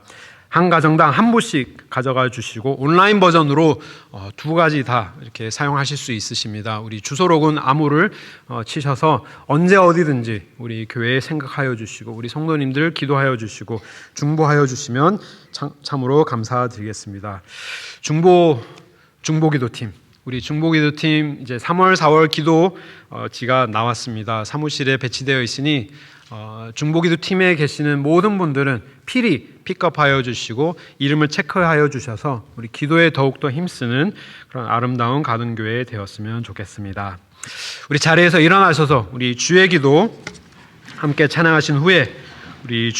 한 가정당 한 부씩 가져가 주시고 온라인 버전으로 2가지 다 이렇게 사용하실 수 있으십니다. 우리 주소록은 암호를 치셔서 언제 어디든지 우리 교회에 생각하여 주시고 우리 성도님들 기도하여 주시고 중보하여 주시면 참으로 감사드리겠습니다. 중보기도팀, 우리 중보기도팀 이제 3월 4월 기도지가 나왔습니다. 사무실에 배치되어 있으니 중보기도팀에 계시는 모든 분들은 필히 픽업하여 주시고 이름을 체크하여 주셔서 우리 기도에 더욱더 힘쓰는 그런 아름다운 가든교회 되었으면 좋겠습니다. 우리 자리에서 일어나셔서 우리 주의 기도 함께 찬양하신 후에 우리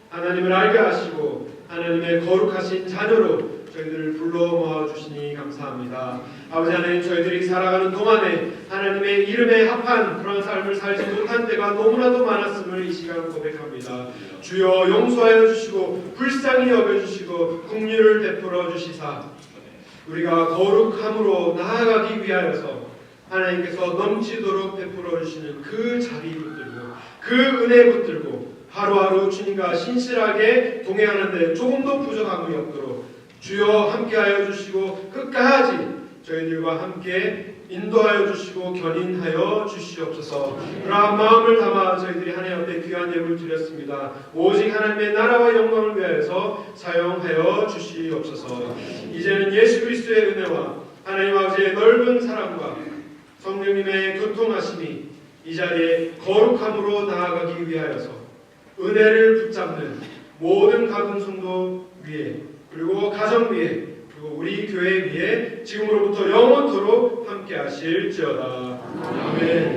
하나님을 알게 하시고 하나님의 거룩하신 자녀로 저희들을 불러 모아 주시니 감사합니다. 아버지 하나님, 저희들이 살아가는 동안에 하나님의 이름에 합한 그런 삶을 살지 못한 때가 너무나도 많았음을 이 시간 고백합니다. 주여 용서하여 주시고 불쌍히 여겨주시고 긍휼을 베풀어 주시사 우리가 거룩함으로 나아가기 위하여서 하나님께서 넘치도록 베풀어 주시는 그 자비 붙들고 그 은혜 붙들고 하루하루 주님과 신실하게 동행하는데 조금도 부족함이 없도록 주여 함께하여 주시고 끝까지 저희들과 함께 인도하여 주시고 견인하여 주시옵소서. 그러한 마음을 담아 저희들이 하나님 앞에 귀한 예물 드렸습니다. 오직 하나님의 나라와 영광을 위하여서 사용하여 주시옵소서. 이제는 예수 그리스도의 은혜와 하나님 아버지의 넓은 사랑과 성령님의 교통하심이 이 자리에 거룩함으로 나아가기 위하여서 은혜를 붙잡는 모든 각은 성도 위에, 그리고 가정 위에, 그리고 우리 교회 위에 지금으로부터 영원토록 함께 하실지어다. 아멘.